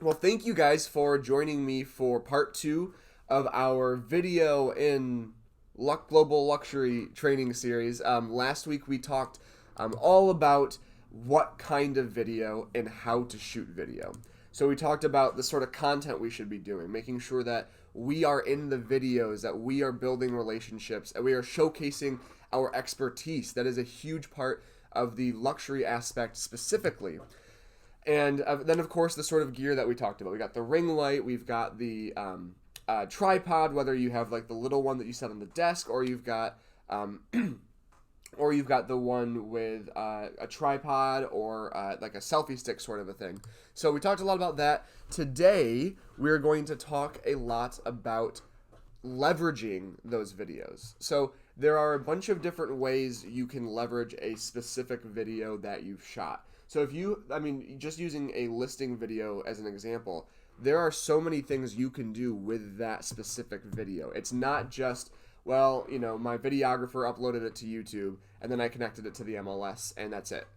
Well, thank you guys for joining me for part two of our video in Global Luxury training series. Last week we talked all about what kind of video and how to shoot video. So we talked about the sort of content we should be doing, making sure that we are in the videos, that we are building relationships, and we are showcasing our expertise. That is a huge part of the luxury aspect specifically. And then, of course, the sort of gear that we talked about. We got the ring light. We've got the tripod, whether you have like the little one that you set on the desk, or you've got or you've got the one with a tripod or like a selfie stick sort of a thing. So we talked a lot about that. Today, we're going to talk a lot about leveraging those videos. So there are a bunch of different ways you can leverage a specific video that you've shot. So if you, just using a listing video as an example, there are so many things you can do with that specific video. It's not just, well, my videographer uploaded it to YouTube and then I connected it to the MLS and that's it.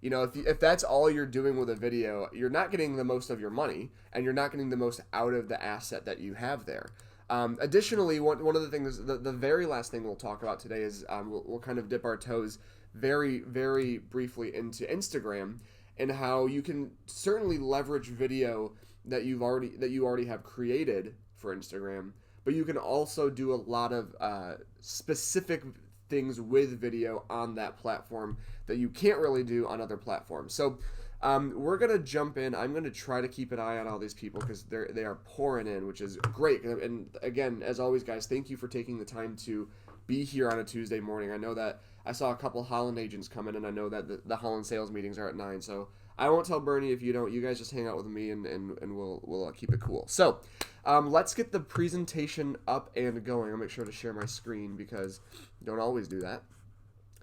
If that's all you're doing with a video, you're not getting the most of your money and you're not getting the most out of the asset that you have there. Additionally, one of the things, the very last thing we'll talk about today is we'll kind of dip our toes very, very briefly into Instagram and how you can certainly leverage video that you already have created for Instagram, but you can also do a lot of specific things with video on that platform that you can't really do on other platforms. So we're going to jump in. I'm going to try to keep an eye on all these people because they are pouring in, which is great. And again, as always, guys, thank you for taking the time to be here on a Tuesday morning. I know that I saw a couple Holland agents come in, and I know that the Holland sales meetings are at 9, so I won't tell Bernie if you don't. You guys just hang out with me, and we'll keep it cool. So let's get the presentation up and going. I'll make sure to share my screen because I don't always do that.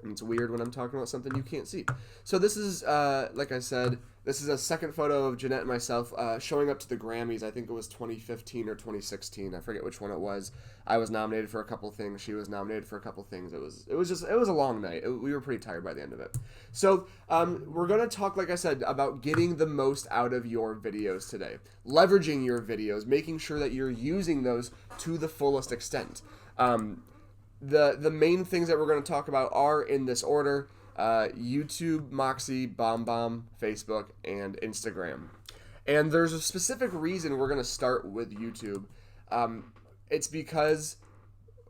And it's weird when I'm talking about something you can't see. So this is, like I said, this is a second photo of Jeanette and myself showing up to the Grammys. I think it was 2015 or 2016. I forget which one it was. I was nominated for a couple things. She was nominated for a couple things. It was a long night. We were pretty tired by the end of it. So we're going to talk, like I said, about getting the most out of your videos today. Leveraging your videos, making sure that you're using those to the fullest extent. The main things that we're going to talk about are in this order: YouTube, Moxie, BombBomb, Facebook, and Instagram. And there's a specific reason we're going to start with YouTube. It's because,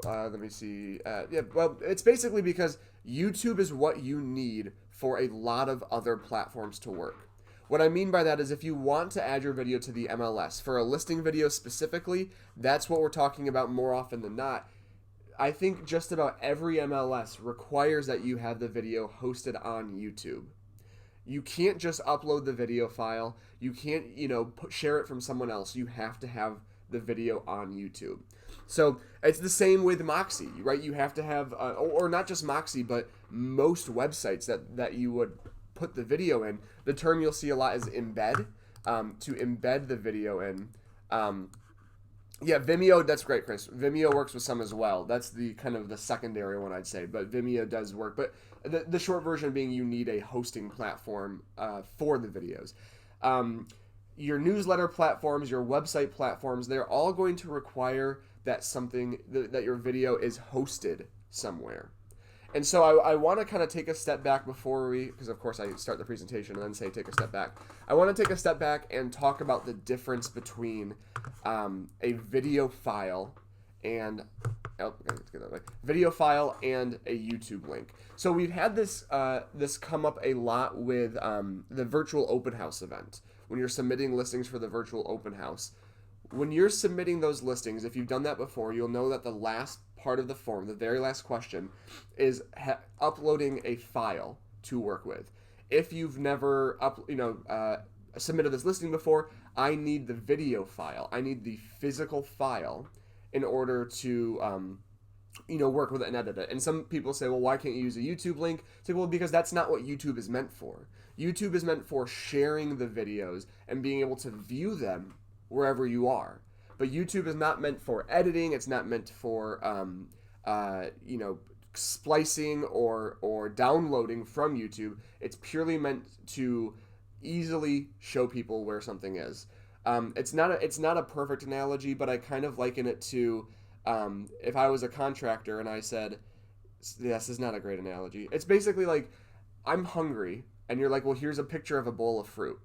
let me see. It's basically because YouTube is what you need for a lot of other platforms to work. What I mean by that is if you want to add your video to the MLS, for a listing video specifically, that's what we're talking about more often than not. I think just about every MLS requires that you have the video hosted on YouTube. You can't just upload the video file. You can't, share it from someone else. You have to have the video on YouTube. So it's the same with Moxie, right? You have to have, or not just Moxie, but most websites that you would put the video in. The term you'll see a lot is embed, to embed the video in. Yeah, Vimeo, that's great, Chris. Vimeo works with some as well. That's the kind of the secondary one, I'd say. But Vimeo does work. But the short version being you need a hosting platform for the videos. Your newsletter platforms, your website platforms, they're all going to require that that your video is hosted somewhere. And so I want to kind of take a step back because of course I start the presentation and then say take a step back. I want to take a step back and talk about the difference between a video file and video file and a YouTube link. So we've had this come up a lot with the virtual open house event. When you're submitting listings for the virtual open house, when you're submitting those listings, if you've done that before, you'll know that the last part of the form, the very last question, is uploading a file to work with. If you've never submitted this listing before, I need the video file. I need the physical file in order to work with it and edit it. And some people say, well, why can't you use a YouTube link? It's like, well, because that's not what YouTube is meant for. YouTube is meant for sharing the videos and being able to view them wherever you are. But YouTube is not meant for editing. It's not meant for splicing or downloading from YouTube. It's purely meant to easily show people where something is. It's not a perfect analogy, but I kind of liken it to if I was a contractor and I said, "This is not a great analogy." It's basically like I'm hungry, and you're like, "Well, here's a picture of a bowl of fruit,"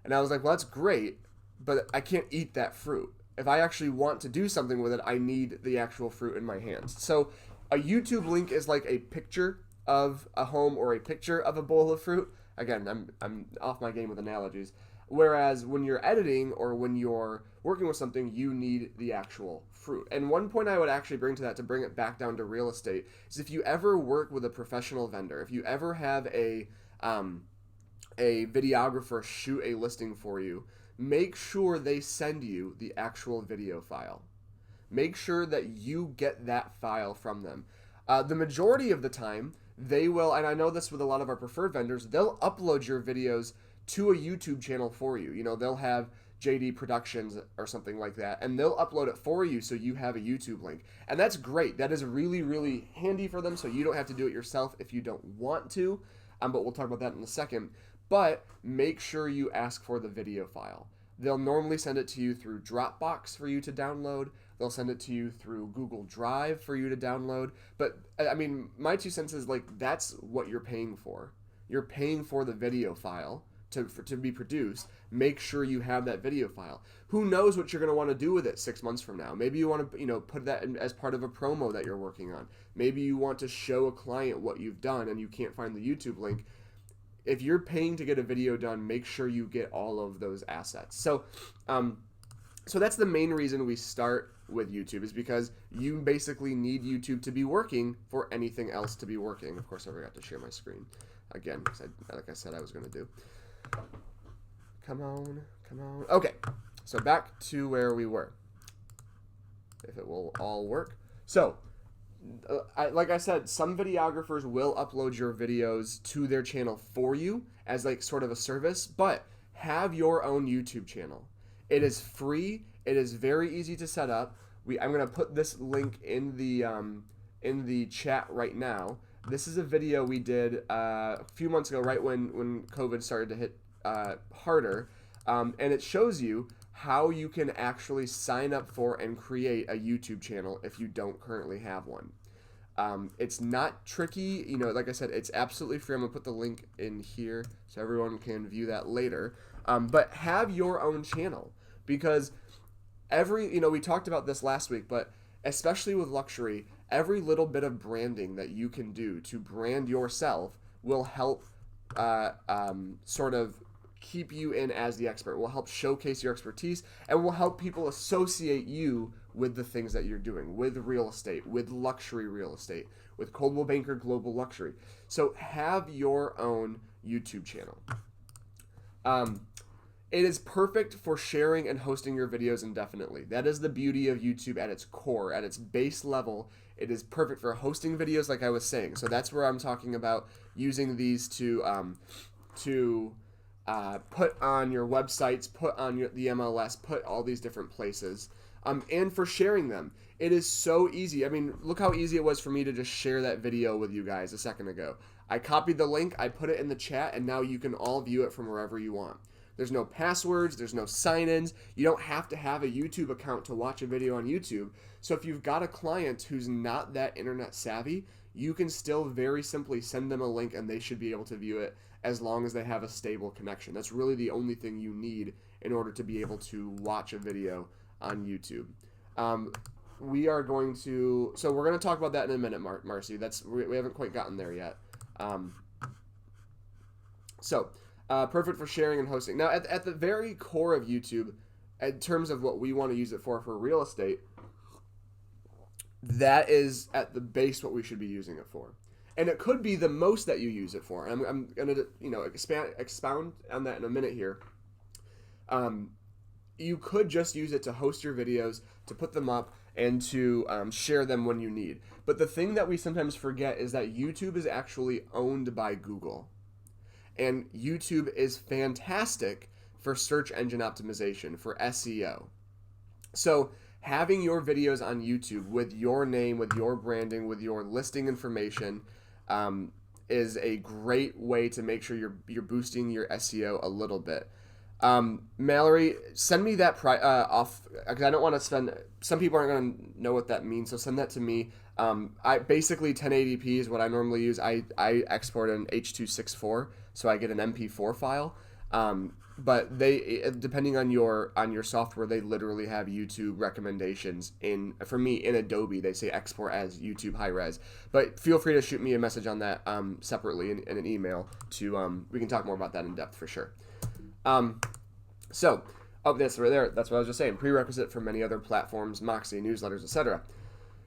and I was like, "Well, that's great, but I can't eat that fruit. If I actually want to do something with it, I need the actual fruit in my hands." So, a YouTube link is like a picture of a home or a picture of a bowl of fruit. Again, I'm off my game with analogies. Whereas when you're editing or when you're working with something, you need the actual fruit. And one point I would actually bring to that, to bring it back down to real estate, is if you ever work with a professional vendor, if you ever have a videographer shoot a listing for you, make sure they send you the actual video file. Make sure that you get that file from them. The majority of the time, they will, and I know this with a lot of our preferred vendors, they'll upload your videos to a YouTube channel for you. You know, they'll have JD Productions or something like that, and they'll upload it for you so you have a YouTube link. And that's great. That is really, really handy for them, so you don't have to do it yourself if you don't want to. But we'll talk about that in a second. But make sure you ask for the video file. They'll normally send it to you through Dropbox for you to download. They'll send it to you through Google Drive for you to download. But, I mean, my 2 cents is, like, that's what you're paying for. You're paying for the video file to be produced. Make sure you have that video file. Who knows what you're going to want to do with it 6 months from now? Maybe you want to, put that in as part of a promo that you're working on. Maybe you want to show a client what you've done and you can't find the YouTube link. If you're paying to get a video done, make sure you get all of those assets. So that's the main reason we start with YouTube, is because you basically need YouTube to be working for anything else to be working. Of course, I forgot to share my screen again, like I said I was going to do. Come on. Okay, so back to where we were. If it will all work. So, like I said, some videographers will upload your videos to their channel for you as like sort of a service, but have your own YouTube channel. It is free. It is very easy to set up. I'm going to put this link in the chat right now. This is a video we did a few months ago, right when COVID started to hit harder, and it shows you how you can actually sign up for and create a YouTube channel if you don't currently have one. It's not tricky, like I said, it's absolutely free. I'm going to put the link in here so everyone can view that later. But have your own channel, because we talked about this last week, but especially with luxury, every little bit of branding that you can do to brand yourself will help sort of keep you in as the expert, will help showcase your expertise, and will help people associate you with the things that you're doing, with real estate, with luxury real estate, with Coldwell Banker Global Luxury. So have your own YouTube channel. It is perfect for sharing and hosting your videos indefinitely. That is the beauty of YouTube at its core, at its base level. It is perfect for hosting videos, like I was saying. So that's where I'm talking about using these to put on your websites, put on the MLS, put all these different places, and for sharing them. It is so easy. I mean, look how easy it was for me to just share that video with you guys a second ago. I copied the link, I put it in the chat, and now you can all view it from wherever you want. There's no passwords, there's no sign-ins. You don't have to have a YouTube account to watch a video on YouTube. So if you've got a client who's not that internet savvy, you can still very simply send them a link and they should be able to view it as long as they have a stable connection. That's really the only thing you need in order to be able to watch a video on YouTube. We're going to talk about that in a minute, Marcy. We haven't quite gotten there yet. Perfect for sharing and hosting. Now, at the very core of YouTube, in terms of what we want to use it for real estate, that is at the base what we should be using it for. And it could be the most that you use it for. I'm going to expound on that in a minute here. You could just use it to host your videos, to put them up, and to share them when you need. But the thing that we sometimes forget is that YouTube is actually owned by Google. And YouTube is fantastic for search engine optimization, for SEO. So having your videos on YouTube with your name, with your branding, with your listing information is a great way to make sure you're boosting your SEO a little bit. Mallory, send me that off, because I don't want to spend. Some people aren't going to know what that means, so send that to me. I basically 1080p is what I normally use. I export an H.264, so I get an MP4 file. But they, depending on your software, they literally have YouTube recommendations. For me in Adobe, they say export as YouTube high res. But feel free to shoot me a message on that separately in an email. We can talk more about that in depth for sure. That's right there. That's what I was just saying. Prerequisite for many other platforms, Moxie, newsletters, etc.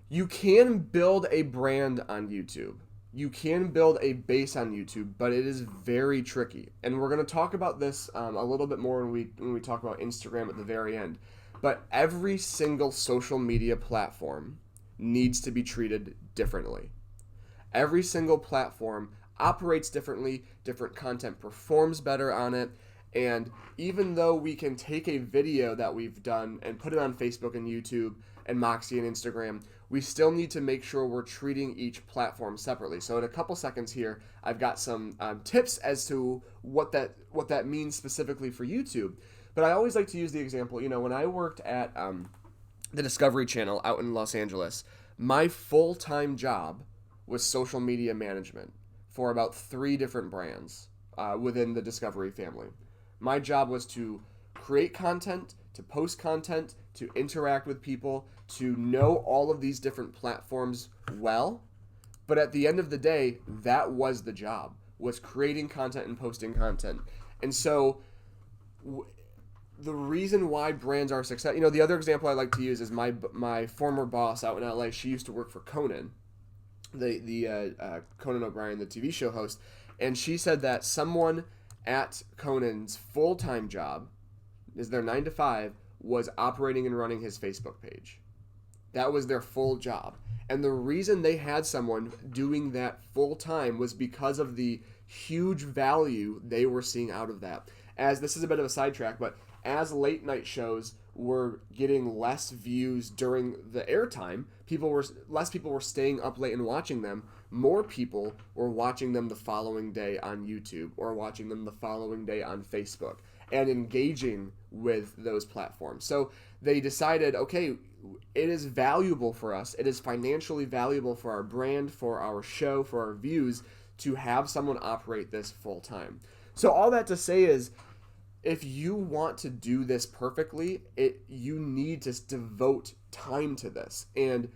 You can build a brand on YouTube. You can build a base on YouTube, but it is very tricky. And we're going to talk about this a little bit more when we talk about Instagram at the very end. But every single social media platform needs to be treated differently. Every single platform operates differently, different content performs better on it. And even though we can take a video that we've done and put it on Facebook and YouTube and Moxie and Instagram, we still need to make sure we're treating each platform separately. So in a couple seconds here, I've got some tips as to what that means specifically for YouTube. But I always like to use the example, when I worked at the Discovery Channel out in Los Angeles, my full-time job was social media management for about 3 different brands within the Discovery family. My job was to create content, to post content, to interact with people, to know all of these different platforms well. But at the end of the day, that was the job, was creating content and posting content. And so the reason why brands are successful, the other example I like to use is my former boss out in LA. She used to work for Conan, the Conan O'Brien, the TV show host. And she said that someone at Conan's full-time job, is their 9 to 5, was operating and running his Facebook page. That was their full job. And the reason they had someone doing that full-time was because of the huge value they were seeing out of that. As this is a bit of a sidetrack, but as late night shows were getting less views during the airtime, less people were staying up late and watching them. More people were watching them the following day on YouTube or watching them the following day on Facebook and engaging with those platforms. So they decided, okay, it is valuable for us. It is financially valuable for our brand, for our show, for our views to have someone operate this full time. So all that to say is, if you want to do this perfectly, you need to devote time to this. And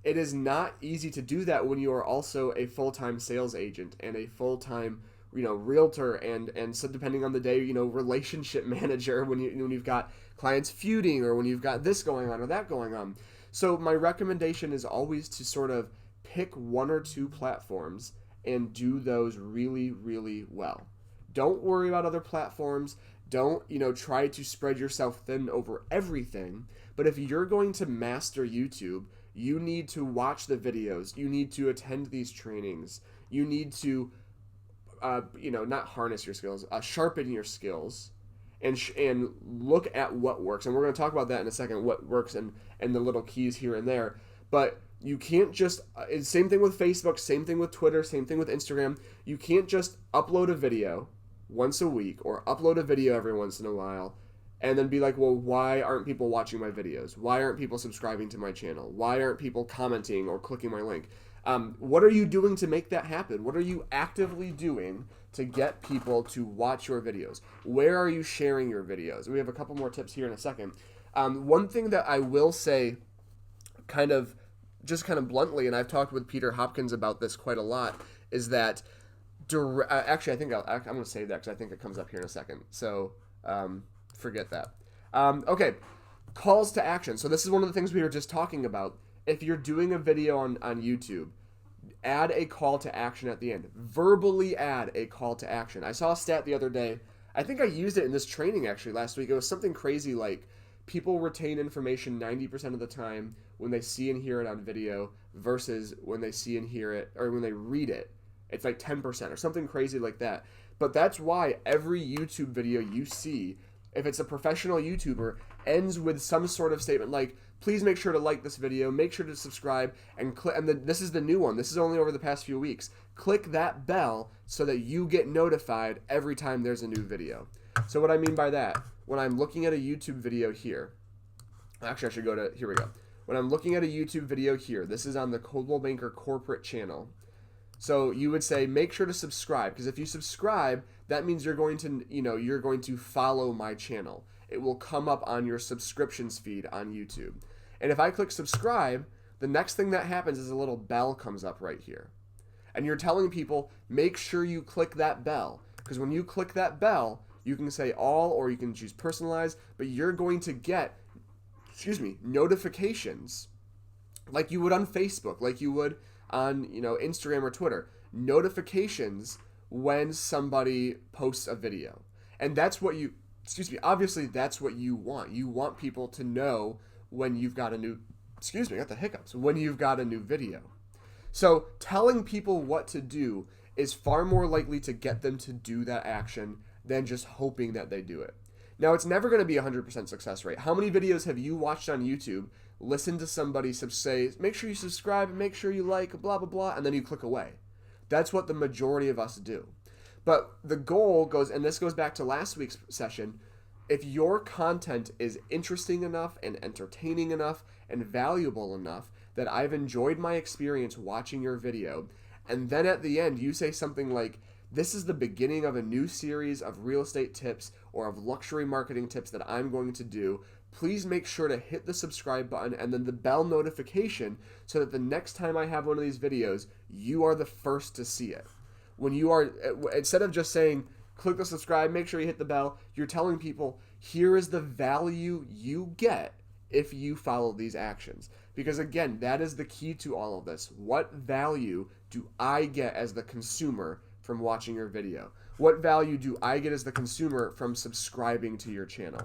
it is not easy to do that when you are also a full-time sales agent and a full-time, realtor and so depending on the day, relationship manager when you've got clients feuding or when you've got this going on or that going on. So my recommendation is always to sort of pick 1 or 2 platforms and do those really, really well. Don't worry about other platforms. Don't, try to spread yourself thin over everything. But if you're going to master YouTube, you need to watch the videos. You need to attend these trainings. You need to, not harness your skills, sharpen your skills, and look at what works. And we're going to talk about that in a second, what works and the little keys here and there. But you can't just, same thing with Facebook, same thing with Twitter, same thing with Instagram. You can't just upload a video once a week or upload a video every once in a while and then be like, well, why aren't people watching my videos? Why aren't people subscribing to my channel? Why aren't people commenting or clicking my link? What are you doing to make that happen? What are you actively doing to get people to watch your videos? Where are you sharing your videos? We have a couple more tips here in a second. One thing that I will say kind of bluntly, and I've talked with Peter Hopkins about this quite a lot, is that actually, I think I'm going to save that because I think it comes up here in a second. So forget that. Okay, calls to action. So this is one of the things we were just talking about. If you're doing a video on YouTube, add a call to action at the end. Verbally add a call to action. I saw a stat the other day. I think I used it in this training actually last week. It was something crazy like people retain information 90% of the time when they see and hear it on video versus when they see and hear it or when they read it. It's like 10% or something crazy like that. But that's why every YouTube video you see, if it's a professional YouTuber, ends with some sort of statement like, please make sure to like this video, make sure to subscribe, and click. And this is the new one. This is only over the past few weeks. Click that bell so that you get notified every time there's a new video. So what I mean by that, when I'm looking at a YouTube video here, actually I should go to, here we go. When I'm looking at a YouTube video here, this is on the Coldwell Banker corporate channel. So you would say, make sure to subscribe, because if you subscribe, that means you're going to, you're going to follow my channel. It will come up on your subscriptions feed on YouTube. And if I click subscribe, the next thing that happens is a little bell comes up right here. And you're telling people, make sure you click that bell, because when you click that bell, you can say all, or you can choose personalized, but you're going to get, notifications like you would on Facebook, like you would on, Instagram or Twitter, notifications when somebody posts a video. And that's what you, obviously that's what you want. You want people to know when you've got a new, I got the hiccups, when you've got a new video. So telling people what to do is far more likely to get them to do that action than just hoping that they do it. Now, it's never going to be a 100% success rate. How many videos have you watched on YouTube, listened to somebody say, make sure you subscribe, and make sure you like, blah, blah, blah, and then you click away? That's what the majority of us do. But the goal goes, and this goes back to last week's session, if your content is interesting enough and entertaining enough and valuable enough that I've enjoyed my experience watching your video, and then at the end you say something like, this is the beginning of a new series of real estate tips or of luxury marketing tips that I'm going to do, please make sure to hit the subscribe button and then the bell notification so that the next time I have one of these videos, you are the first to see it. When you are, instead of just saying, click the subscribe, make sure you hit the bell, you're telling people, here is the value you get if you follow these actions. Because again, that is the key to all of this. What value do I get as the consumer from watching your video? What value do I get as the consumer from subscribing to your channel?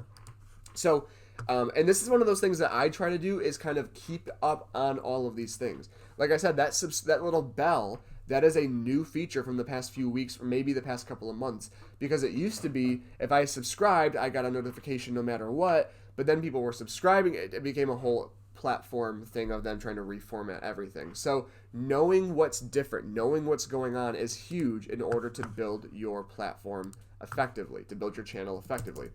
So, and this is one of those things that I try to do, is kind of keep up on all of these things. Like I said, that little bell, that is a new feature from the past few weeks, or maybe the past couple of months, because it used to be, if I subscribed, I got a notification no matter what, but then people were subscribing, it became a whole platform thing of them trying to reformat everything. So knowing what's different, knowing what's going on is huge in order to build your platform effectively, to build your channel effectively.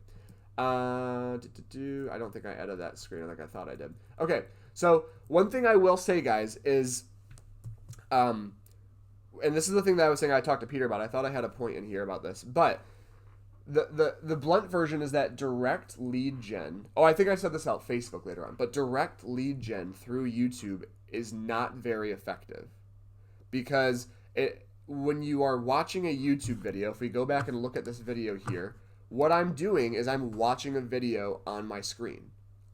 I don't think I edited that screen like I thought I did. Okay, so one thing I will say, guys, is, and this is the thing that I was saying I talked to Peter about. I thought I had a point in here about this, but the blunt version is that direct lead gen. Oh, I think I said this out Facebook later on, but direct lead gen through YouTube is not very effective, because when you are watching a YouTube video, if we go back and look at this video here, what I'm doing is I'm watching a video on my screen.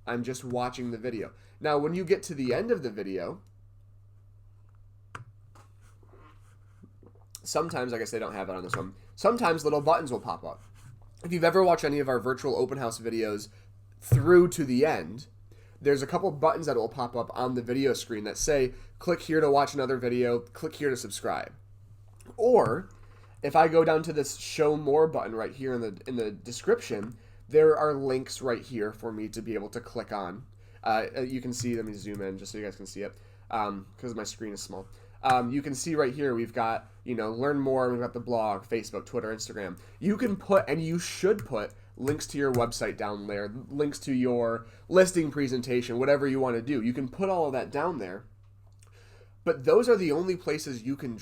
I'm just watching the video. Now, when you get to the end of the video, sometimes, I guess they don't have it on this one, sometimes little buttons will pop up. If you've ever watched any of our virtual open house videos through to the end, there's a couple buttons that will pop up on the video screen that say, click here to watch another video, click here to subscribe. Or, if I go down to this show more button right here in the description, there are links right here for me to be able to click on. You can see, let me zoom in just so you guys can see it, because my screen is small. You can see right here, we've got, learn more, we've got the blog, Facebook, Twitter, Instagram. You can put, and you should put, links to your website down there, links to your listing presentation, whatever you want to do. You can put all of that down there. But those are the only places you can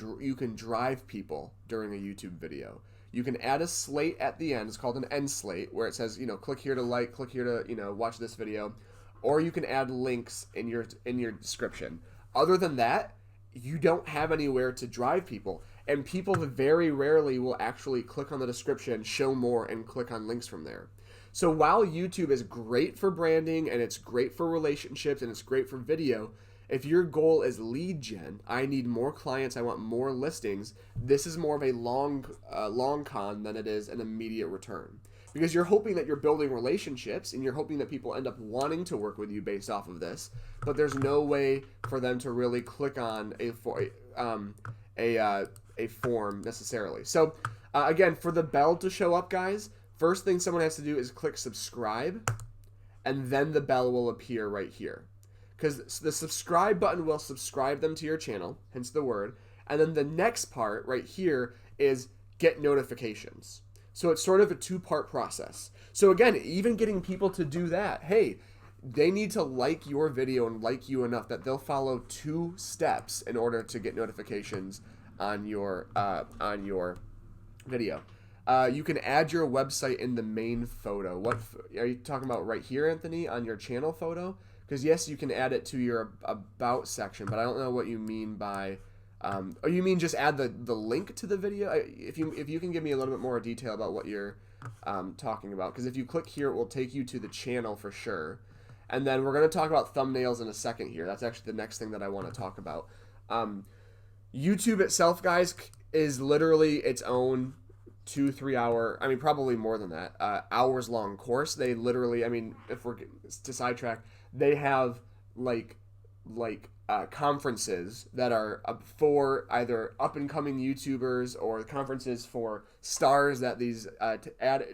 drive people during a YouTube video. You can add a slate at the end. It's called an end slate, where it says, click here to like, click here to, watch this video. Or you can add links in your description. Other than that, you don't have anywhere to drive people. And people very rarely will actually click on the description, show more, and click on links from there. So while YouTube is great for branding, and it's great for relationships, and it's great for video, if your goal is lead gen, I need more clients, I want more listings, this is more of a long con than it is an immediate return. Because you're hoping that you're building relationships, and you're hoping that people end up wanting to work with you based off of this, but there's no way for them to really click on a form necessarily. So again, for the bell to show up, guys, first thing someone has to do is click subscribe, and then the bell will appear right here. Because the subscribe button will subscribe them to your channel, hence the word. And then the next part right here is get notifications. So it's sort of a two-part process. So again, even getting people to do that, hey, they need to like your video and like you enough that they'll follow 2 steps in order to get notifications on your video. You can add your website in the main photo. What are you talking about right here, Anthony, on your channel photo? Because yes, you can add it to your about section, but I don't know what you mean by. Oh, you mean just add the link to the video? If you can give me a little bit more detail about what you're talking about, because if you click here, it will take you to the channel for sure. And then we're going to talk about thumbnails in a second here. That's actually the next thing that I want to talk about. YouTube itself, guys, is literally its own 2-3 hour, I mean, probably more than that, hours long course. They literally, I mean, if we're to sidetrack, they have like conferences that are for either up and coming YouTubers or conferences for stars that these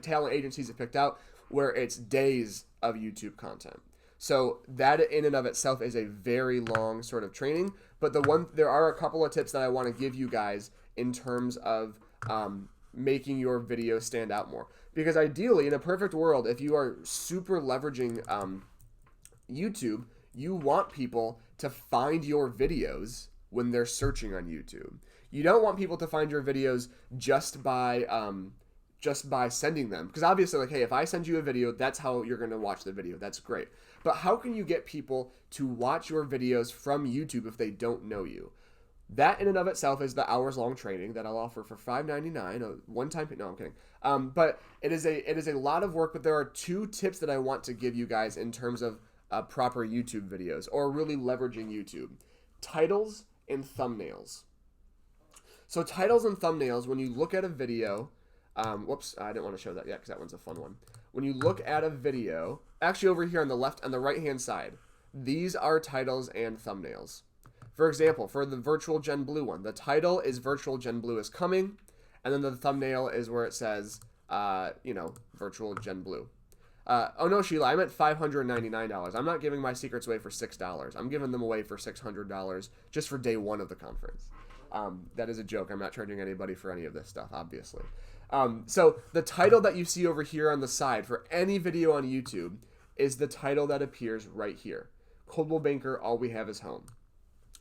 talent agencies have picked out, where it's days of YouTube content. So that in and of itself is a very long sort of training. But there are a couple of tips that I want to give you guys in terms of making your video stand out more. Because ideally, in a perfect world, if you are super leveraging YouTube, you want people to find your videos when they're searching on YouTube. You don't want people to find your videos just by sending them. Because obviously, like, hey, if I send you a video, that's how you're going to watch the video. That's great. But how can you get people to watch your videos from YouTube if they don't know you? That in and of itself is the hours-long training that I'll offer for $5.99, a one-time. No, I'm kidding. But it is a lot of work. But there are 2 tips that I want to give you guys in terms of proper YouTube videos, or really leveraging YouTube: titles and thumbnails. So titles and thumbnails, when you look at a video, whoops, I didn't want to show that yet because that one's a fun one. When you look at a video, actually over here on the right-hand side, these are titles and thumbnails. For example, for the Virtual Gen Blue one, the title is Virtual Gen Blue is coming, and then the thumbnail is where it says, Virtual Gen Blue. Oh no, Sheila, I meant $599. I'm not giving my secrets away for $6. I'm giving them away for $600 just for day 1 of the conference. That is a joke. I'm not charging anybody for any of this stuff, obviously. So the title that you see over here on the side for any video on YouTube is the title that appears right here. Coldwell Banker, All We Have Is Home.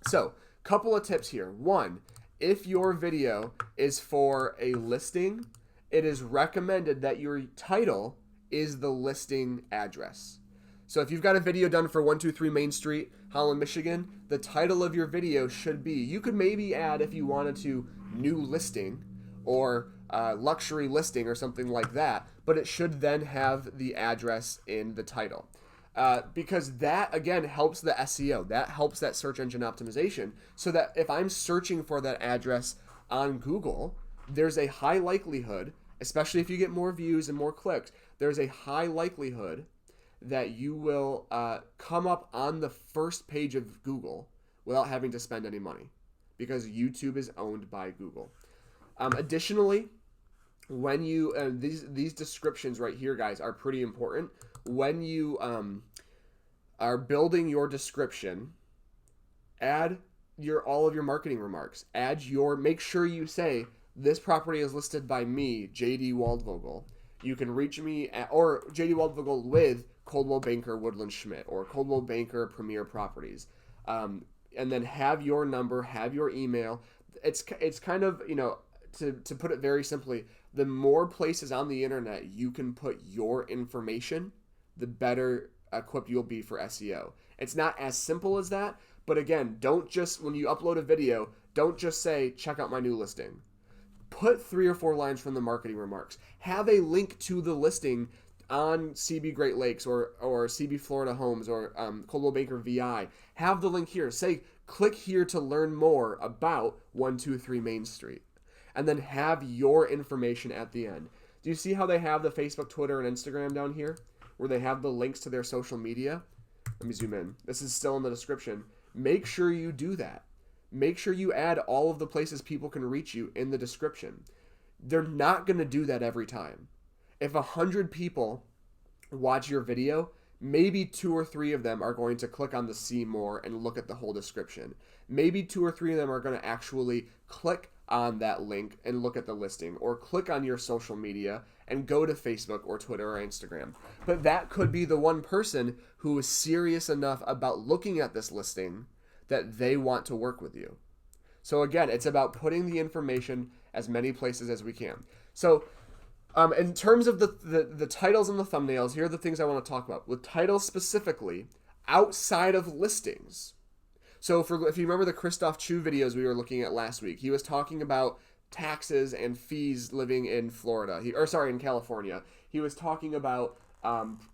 So, couple of tips here. 1, if your video is for a listing, it is recommended that your title is the listing address. So if you've got a video done for 123 Main Street, Holland, Michigan, the title of your video should be, you could maybe add, if you wanted to, new listing or luxury listing or something like that, but it should then have the address in the title. Because that, again, helps the SEO. That helps that search engine optimization, so that if I'm searching for that address on Google, there's a high likelihood, especially if you get more views and more clicks, there's a high likelihood that you will come up on the first page of Google without having to spend any money, because YouTube is owned by Google. Additionally, when you these descriptions right here, guys, are pretty important. When you are building your description, add all of your marketing remarks. Make sure you say, this property is listed by me, JD Waldvogel. You can reach me or JD Waldvogel with Coldwell Banker Woodland Schmidt or Coldwell Banker Premier Properties. And then have your number, have your email. It's kind of, to put it very simply, the more places on the internet you can put your information, the better equipped you'll be for SEO. It's not as simple as that, but again, when you upload a video, don't just say, check out my new listing. Put 3 or 4 lines from the marketing remarks. Have a link to the listing on CB Great Lakes or CB Florida Homes or Coldwell Banker VI. Have the link here. Say, click here to learn more about 123 Main Street. And then have your information at the end. Do you see how they have the Facebook, Twitter, and Instagram down here, where they have the links to their social media? Let me zoom in. This is still in the description. Make sure you do that. Make sure you add all of the places people can reach you in the description. They're not going to do that every time. If 100 people watch your video, maybe 2 or 3 of them are going to click on the see more and look at the whole description. Maybe 2 or 3 of them are going to actually click on that link and look at the listing, or click on your social media and go to Facebook or Twitter or Instagram. But that could be the one person who is serious enough about looking at this listing that they want to work with you. So again, it's about putting the information as many places as we can. So in terms of the titles and the thumbnails, here are the things I want to talk about. With titles specifically, outside of listings. So if you remember the Christoph Chu videos we were looking at last week, he was talking about taxes and fees living in Florida. In California. He was talking about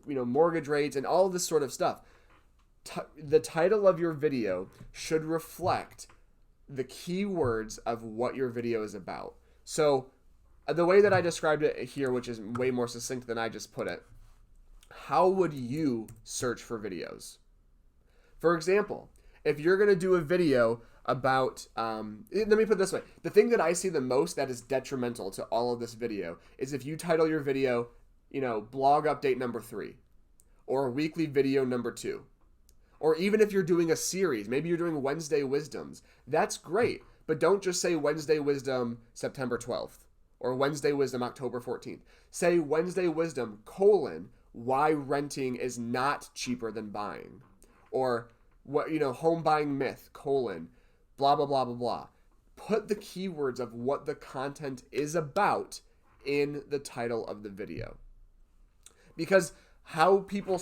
mortgage rates and all this sort of stuff. The title of your video should reflect the keywords of what your video is about. So the way that I described it here, which is way more succinct than I just put it, how would you search for videos? For example, if you're going to do a video about, let me put it this way. The thing that I see the most that is detrimental to all of this video is if you title your video, blog update number 3, or weekly video number 2. Or even if you're doing a series, maybe you're doing Wednesday Wisdoms. That's great, but don't just say Wednesday Wisdom September 12th or Wednesday Wisdom October 14th. Say Wednesday Wisdom, why renting is not cheaper than buying. Or home buying myth, blah, blah, blah, blah, blah. Put the keywords of what the content is about in the title of the video. Because how people,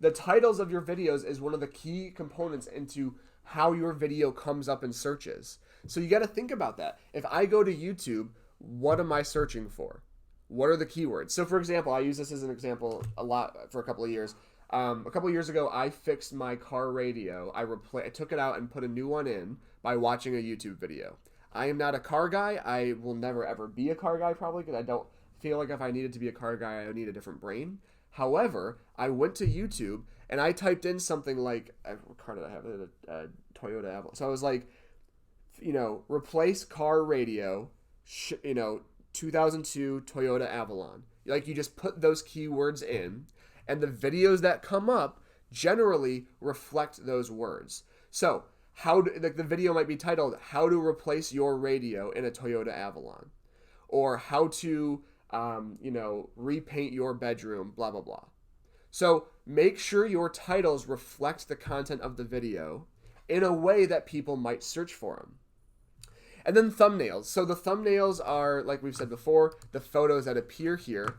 the titles of your videos is one of the key components into how your video comes up in searches. So you got to think about that. If I go to YouTube, what am I searching for? What are the keywords? So for example, I use this as an example a lot for a couple of years. A couple of years ago, I fixed my car radio. I took it out and put a new one in by watching a YouTube video. I am not a car guy. I will never ever be a car guy probably because I don't feel like if I needed to be a car guy, I would need a different brain. However, I went to YouTube and I typed in something like, what car did I have? A Toyota Avalon. So I was like, replace car radio, 2002 Toyota Avalon. Like you just put those keywords in, and the videos that come up generally reflect those words. So the video might be titled, How to Replace Your Radio in a Toyota Avalon. Or how to repaint your bedroom, blah, blah, blah. So make sure your titles reflect the content of the video in a way that people might search for them. And then thumbnails. So the thumbnails are, like we've said before, the photos that appear here.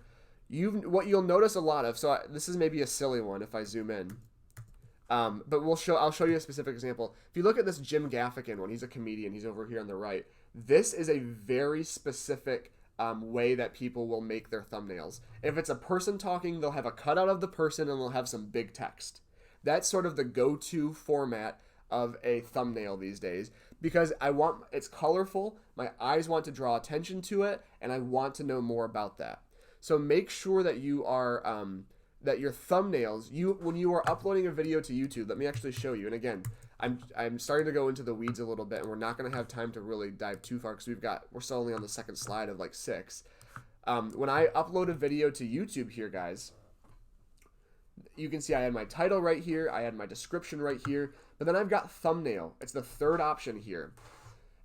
What you'll notice a lot of, this is maybe a silly one if I zoom in, but I'll show you a specific example. If you look at this Jim Gaffigan one, he's a comedian, he's over here on the right. This is a very specific way that people will make their thumbnails. If it's a person talking, they'll have a cutout of the person and they'll have some big text. That's sort of the go-to format of a thumbnail these days because it's colorful, my eyes want to draw attention to it, and I want to know more about that. So make sure that you are that your thumbnails, when you are uploading a video to YouTube, let me actually show you. And again, I'm starting to go into the weeds a little bit, and we're not going to have time to really dive too far because we're still only on the second slide of like 6. When I upload a video to YouTube here, guys, you can see I had my title right here, I had my description right here, but then I've got thumbnail. It's the third option here.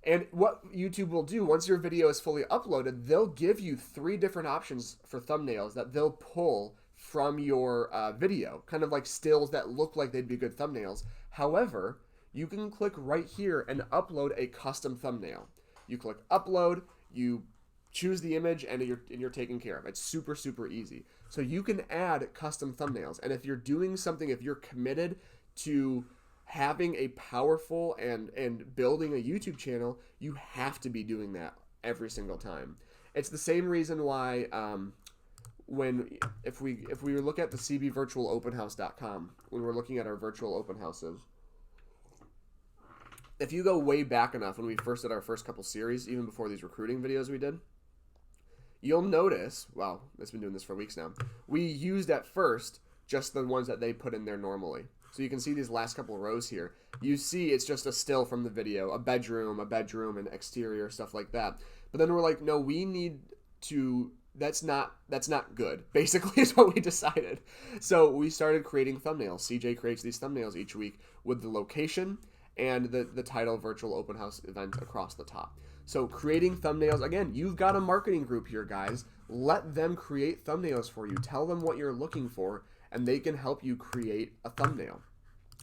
And what YouTube will do, once your video is fully uploaded, they'll give you 3 different options for thumbnails that they'll pull from your video, kind of like stills that look like they'd be good thumbnails. However, you can click right here and upload a custom thumbnail. You click upload, you choose the image, and you're taken care of. It's super, super easy. So you can add custom thumbnails. And if you're doing something, if you're committed to having a powerful and building a YouTube channel, you have to be doing that every single time. It's the same reason why if we look at the cbvirtualopenhouse.com, when we're looking at our virtual open houses, if you go way back enough when we first did our first couple series, even before these recruiting videos we did, you'll notice, well, it's been doing this for weeks now, we used at first just the ones that they put in there normally. So you can see these last couple of rows here. You see it's just a still from the video, a bedroom, and exterior, stuff like that. But then we're like, no, we need to, that's not good, basically is what we decided. So we started creating thumbnails. CJ creates these thumbnails each week with the location and the title Virtual Open House Event across the top. So creating thumbnails, again, you've got a marketing group here, guys. Let them create thumbnails for you. Tell them what you're looking for, and they can help you create a thumbnail.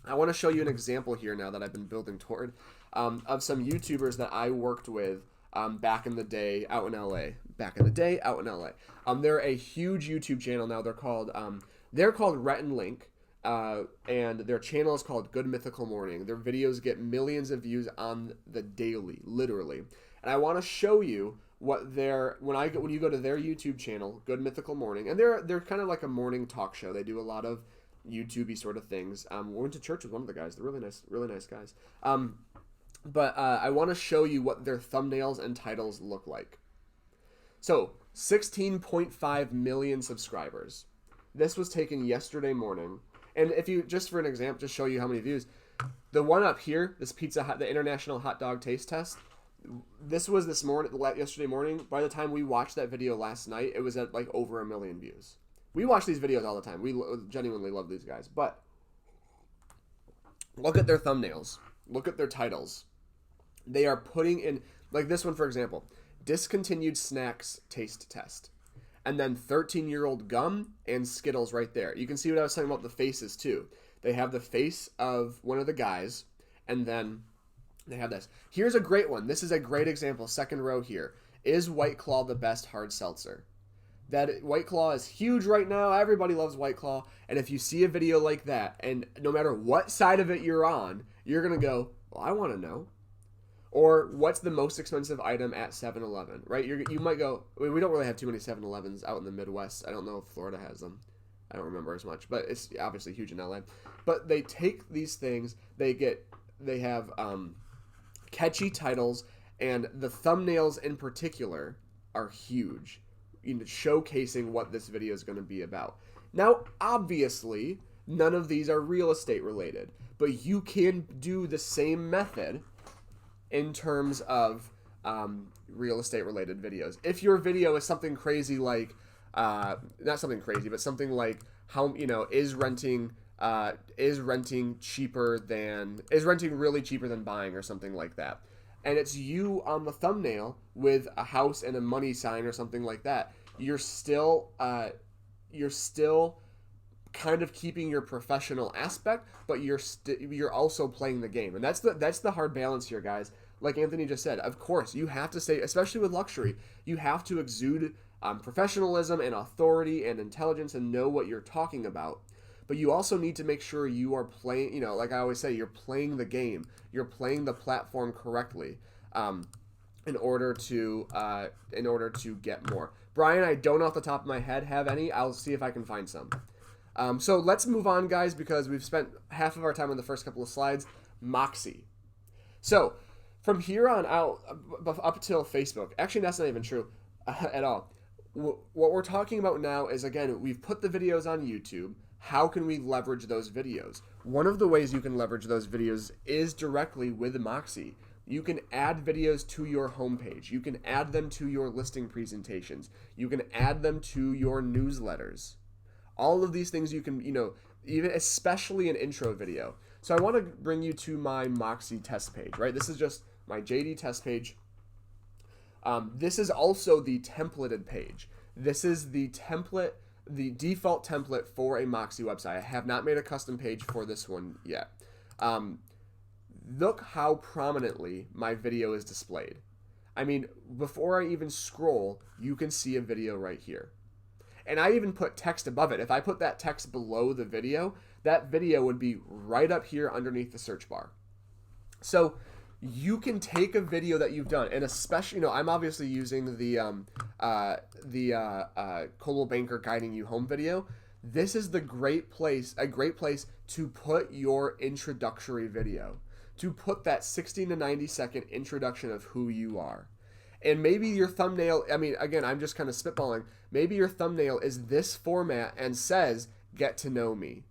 I want to show you an example here now that I've been building toward of some YouTubers that I worked with back in the day out in LA. They're a huge YouTube channel now. They're called Rhett and Link, and their channel is called Good Mythical Morning. Their videos get millions of views on the daily, literally. And I want to show you what when you go to their YouTube channel, Good Mythical Morning, and they're kind of like a morning talk show. They do a lot of YouTube-y sort of things. We went to church with one of the guys. They're really nice guys. But I want to show you what their thumbnails and titles look like. So 16.5 million subscribers. This was taken yesterday morning. And if you, just for an example, just show you how many views. The one up here, this Pizza Hut, the International Hot Dog Taste Test, this was yesterday morning. By the time we watched that video last night, it was at like over 1 million views. We watch these videos all the time. We genuinely love these guys. But look at their thumbnails. Look at their titles. They are putting in, like this one, for example, discontinued snacks taste test. And then 13-year-old gum and Skittles right there. You can see what I was talking about the faces too. They have the face of one of the guys, and then they have this. Here's a great one. This is a great example. Second row here. Is White Claw the best hard seltzer? That White Claw is huge right now. Everybody loves White Claw. And if you see a video like that, and no matter what side of it you're on, you're going to go, well, I want to know. Or what's the most expensive item at 7-Eleven, right? You might go, I mean, we don't really have too many 7-Elevens out in the Midwest. I don't know if Florida has them. I don't remember as much, but it's obviously huge in LA. But they take these things, they have catchy titles, and the thumbnails in particular are huge, showcasing what this video is going to be about. Now, obviously, none of these are real estate related, but you can do the same method in terms of real estate related videos. If your video is something crazy like, not something crazy, but something like how, is renting really cheaper than buying, or something like that. And it's you on the thumbnail with a house and a money sign or something like that. You're still kind of keeping your professional aspect, but you're also playing the game. And that's the hard balance here, guys. Like Anthony just said, of course, you have to say, especially with luxury, you have to exude professionalism and authority and intelligence and know what you're talking about. But you also need to make sure you are playing, like I always say, you're playing the game. You're playing the platform correctly in order to get more. Brian, I don't off the top of my head have any. I'll see if I can find some. So let's move on, guys, because we've spent half of our time on the first couple of slides. Moxie. So from here on out, up till Facebook, actually that's not even true at all. What we're talking about now is, again, we've put the videos on YouTube. How can we leverage those videos? One of the ways you can leverage those videos is directly with Moxie. You can add videos to your homepage. You can add them to your listing presentations. You can add them to your newsletters. All of these things you can, even especially an intro video. So I want to bring you to my Moxie test page, right? This is just my JD test page. This is also the templated page. This is the template, the default template for a Moxie website. I have not made a custom page for this one yet. Look how prominently my video is displayed. I mean, before I even scroll, you can see a video right here. And I even put text above it. If I put that text below the video, that video would be right up here underneath the search bar. So you can take a video that you've done, and especially, I'm obviously using the Coldwell Banker Guiding You Home video. This is a great place to put your introductory video, to put that 60 to 90 second introduction of who you are. And maybe your thumbnail, again, I'm just kind of spitballing. Maybe your thumbnail is this format and says, "Get to know me,"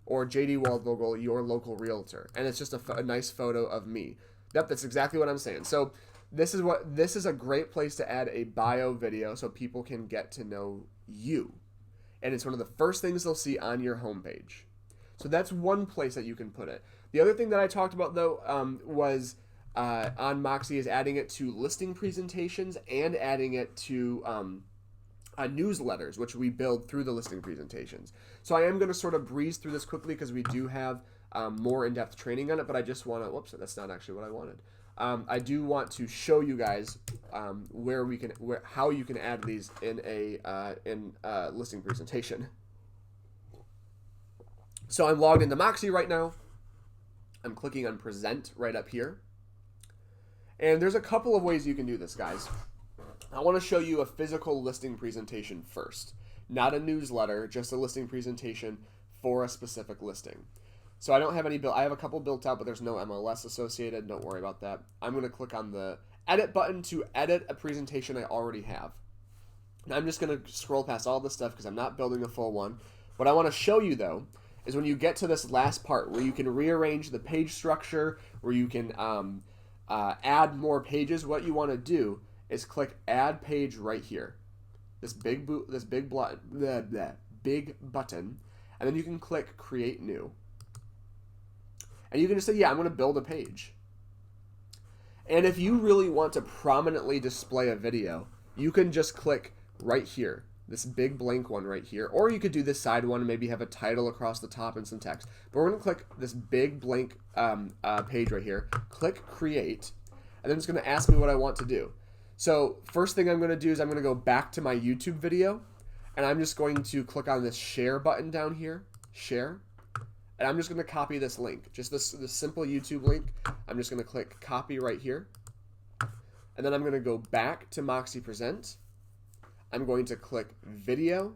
or JD Waldvogel, your local realtor. And it's just a nice photo of me. Yep, that's exactly what I'm saying. So this is a great place to add a bio video so people can get to know you. And it's one of the first things they'll see on your homepage. So that's one place that you can put it. The other thing that I talked about, though, was on Moxie is adding it to listing presentations and adding it to newsletters, which we build through the listing presentations. So I am going to sort of breeze through this quickly because we do have more in-depth training on it, but I just want to, whoops, that's not actually what I wanted. I do want to show you guys how you can add these in a listing presentation. So I'm logged into Moxie right now. I'm clicking on present right up here. And there's a couple of ways you can do this, guys. I want to show you a physical listing presentation first. Not a newsletter, just a listing presentation for a specific listing. So I don't have any built. I have a couple built out, but there's no MLS associated. Don't worry about that. I'm going to click on the edit button to edit a presentation I already have. And I'm just going to scroll past all this stuff because I'm not building a full one. What I want to show you, though, is when you get to this last part where you can rearrange the page structure, where you can add more pages, what you want to do is click Add Page right here. This big button, and then you can click Create New. And you can just say, yeah, I'm going to build a page. And if you really want to prominently display a video, you can just click right here, this big blank one right here. Or you could do this side one and maybe have a title across the top and some text. But we're going to click this big blank page right here, click Create, and then it's going to ask me what I want to do. So first thing I'm going to do is I'm going to go back to my YouTube video, and I'm just going to click on this share button down here, share, and I'm just going to copy this link, just this simple YouTube link. I'm just going to click copy right here, and then I'm going to go back to Moxie Present. I'm going to click video.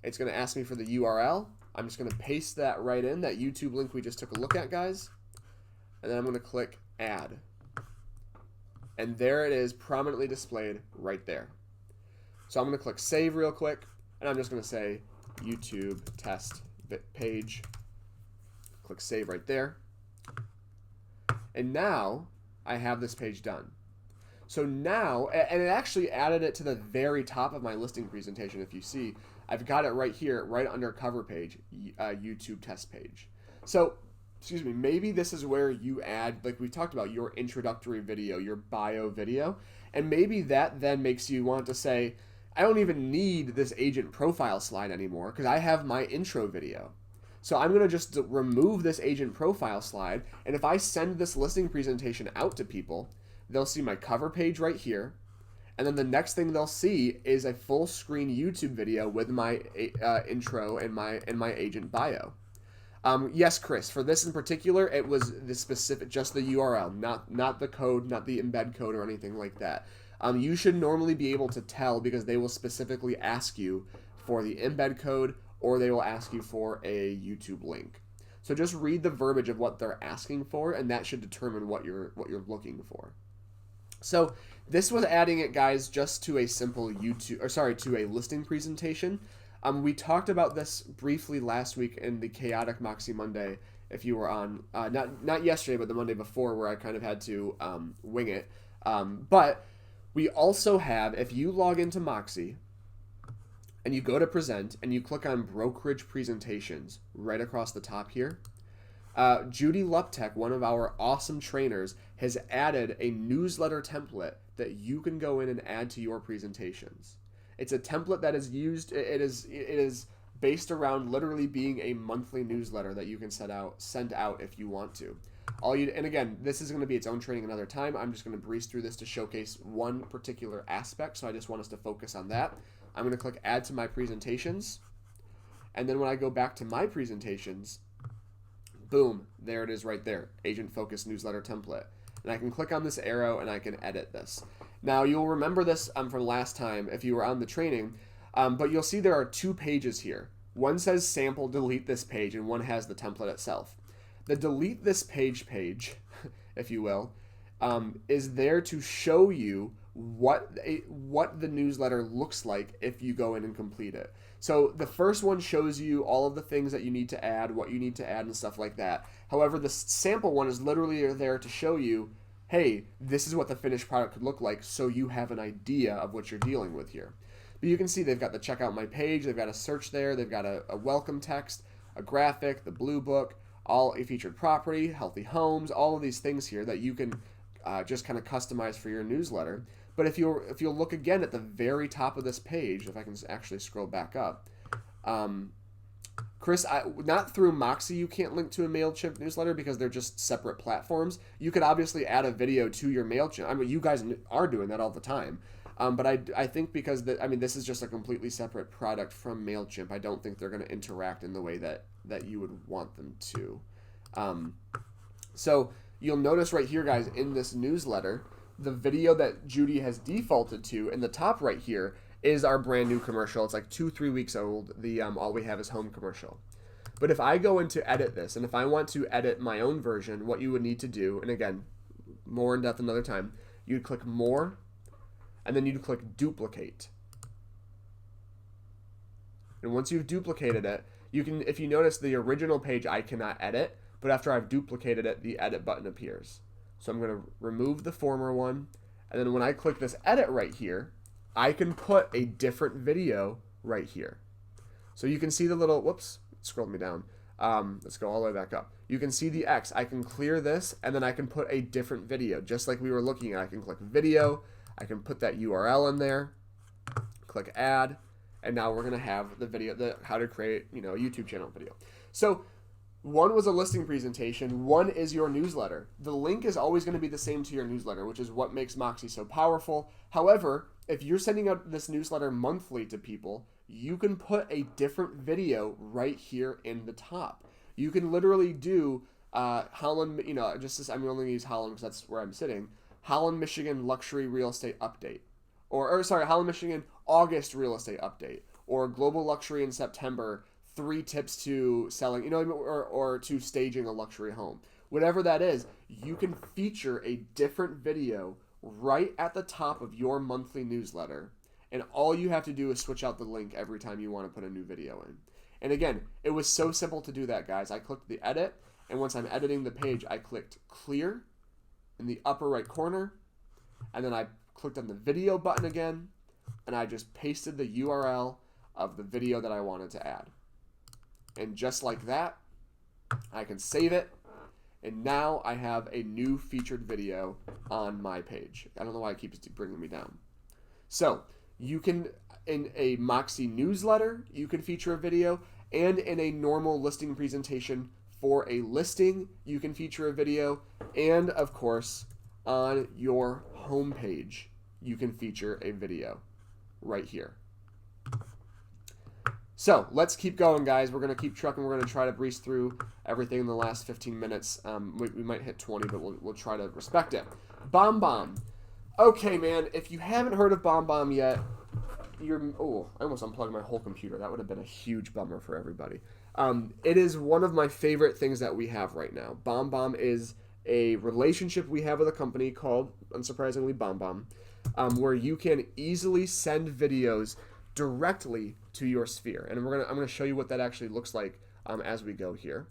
It's going to ask me for the URL. I'm just going to paste that right in, that YouTube link we just took a look at, guys, and then I'm going to click add. And there it is, prominently displayed right there. So I'm going to click save real quick, and I'm just going to say YouTube test page. Click save right there. And now I have this page done. So now, and it actually added it to the very top of my listing presentation. If you see, I've got it right here, right under cover page, YouTube test page. So excuse me, maybe this is where you add, like we talked about, your introductory video, your bio video, and maybe that then makes you want to say, I don't even need this agent profile slide anymore because I have my intro video. So I'm going to just remove this agent profile slide, and if I send this listing presentation out to people, they'll see my cover page right here, and then the next thing they'll see is a full screen YouTube video with my intro and my agent bio. Yes, Chris, for this in particular, it was the specific, just the URL, not the code, not the embed code or anything like that. You should normally be able to tell because they will specifically ask you for the embed code or they will ask you for a YouTube link. So just read the verbiage of what they're asking for, and that should determine what you're looking for. So this was adding it, guys, just to a simple to a listing presentation. We talked about this briefly last week in the Chaotic Moxie Monday, if you were on, not yesterday, but the Monday before, where I kind of had to wing it. But we also have, if you log into Moxie and you go to present and you click on brokerage presentations right across the top here, Judy Luptek, one of our awesome trainers, has added a newsletter template that you can go in and add to your presentations. It's a template that is used. It is based around literally being a monthly newsletter that you can send out if you want to. And again, this is going to be its own training another time. I'm just going to breeze through this to showcase one particular aspect. So I just want us to focus on that. I'm going to click Add to my presentations, and then when I go back to my presentations, boom, there it is right there, Agent Focus Newsletter Template. And I can click on this arrow and I can edit this. Now you'll remember this from last time if you were on the training, but you'll see there are two pages here. One says sample delete this page and one has the template itself. The delete this page, if you will, is there to show you what the newsletter looks like if you go in and complete it. So the first one shows you all of the things that you need to add, what you need to add and stuff like that. However, the sample one is literally there to show you, hey, this is what the finished product could look like, so you have an idea of what you're dealing with here. But you can see they've got the check out my page, they've got a search there, they've got a welcome text, a graphic, the blue book, all a featured property, healthy homes, all of these things here that you can just kind of customize for your newsletter. But if you'll look again at the very top of this page, if I can actually scroll back up, Chris, not through Moxie you can't link to a MailChimp newsletter because they're just separate platforms. You could obviously add a video to your MailChimp. I mean, you guys are doing that all the time. But I think because this is just a completely separate product from MailChimp, I don't think they're going to interact in the way that you would want them to. So you'll notice right here, guys, in this newsletter, the video that Judy has defaulted to in the top right here is our brand new commercial. It's like 2-3 weeks old. The All We Have Is Home commercial. But if I go in to edit this, and if I want to edit my own version, what you would need to do, and again, more in depth another time, you'd click More, and then you'd click Duplicate. And once you've duplicated it, you can, if you notice the original page I cannot edit, but after I've duplicated it, the edit button appears. So I'm going to remove the former one, and then when I click this edit right here, I can put a different video right here. So you can see the little, whoops, it scrolled me down. Let's go all the way back up. You can see the X. I can clear this, and then I can put a different video, just like we were looking at. I can click video. I can put that URL in there, click add, and now we're going to have the video, the how to create, a YouTube channel video. So one was a listing presentation, one is your newsletter. The link is always going to be the same to your newsletter, which is what makes Moxie so powerful. However, if you're sending out this newsletter monthly to people, you can put a different video right here in the top. You can literally do Holland, I'm only going to use Holland because that's where I'm sitting. Holland, Michigan luxury real estate update. Holland, Michigan August real estate update. Or global luxury in September, 3 tips to selling, or to staging a luxury home. Whatever that is, you can feature a different video right at the top of your monthly newsletter. And all you have to do is switch out the link every time you want to put a new video in. And again, it was so simple to do that, guys. I clicked the edit, and once I'm editing the page, I clicked clear in the upper right corner, and then I clicked on the video button again, and I just pasted the URL of the video that I wanted to add. And just like that, I can save it, and now I have a new featured video on my page. I don't know why it keeps bringing me down. So you can, in a Moxie newsletter, you can feature a video, and in a normal listing presentation for a listing, you can feature a video, and of course, on your homepage, you can feature a video right here. So let's keep going, guys. We're going to keep trucking. We're going to try to breeze through everything in the last 15 minutes. We might hit 20, but we'll try to respect it. BombBomb. Okay, man, if you haven't heard of BombBomb yet, I almost unplugged my whole computer. That would have been a huge bummer for everybody. It is one of my favorite things that we have right now. BombBomb is a relationship we have with a company called, unsurprisingly, BombBomb, where you can easily send videos directly to your sphere. And I'm gonna show you what that actually looks like as we go here.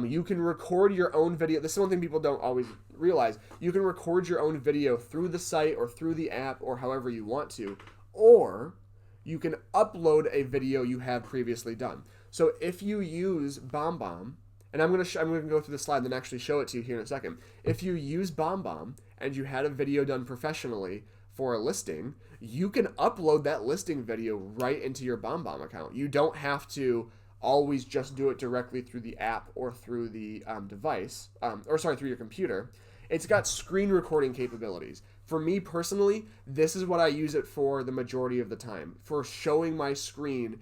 You can record your own video. This is one thing people don't always realize. You can record your own video through the site or through the app or however you want to, or you can upload a video you have previously done. So if you use BombBomb, and I'm gonna go through the slide and then actually show it to you here in a second. If you use BombBomb and you had a video done professionally for a listing, you can upload that listing video right into your BombBomb account. You don't have to always just do it directly through the app or through the device, through your computer. It's got screen recording capabilities. For me personally, this is what I use it for the majority of the time, for showing my screen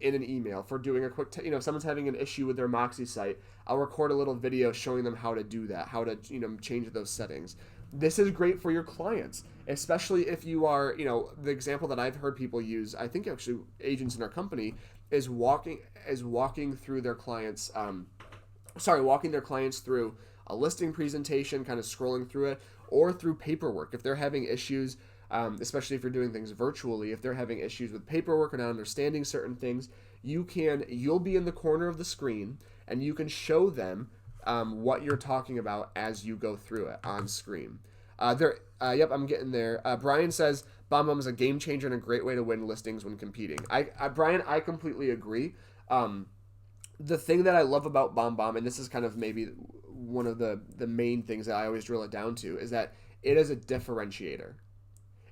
in an email, for doing a quick, if someone's having an issue with their Moxie site, I'll record a little video showing them how to do that, how to, change those settings. This is great for your clients, especially if you are, the example that I've heard people use, I think actually agents in our company, is walking through their clients, walking their clients through a listing presentation, kind of scrolling through it, or through paperwork. If they're having issues, especially if you're doing things virtually, if they're having issues with paperwork or not understanding certain things, you'll be in the corner of the screen and you can show them what you're talking about as you go through it on screen. Yep, I'm getting there. Brian says BombBomb is a game changer and a great way to win listings when competing. Brian, I completely agree. the thing that I love about BombBomb, and this is kind of maybe one of the main things that I always drill it down to, is that it is a differentiator.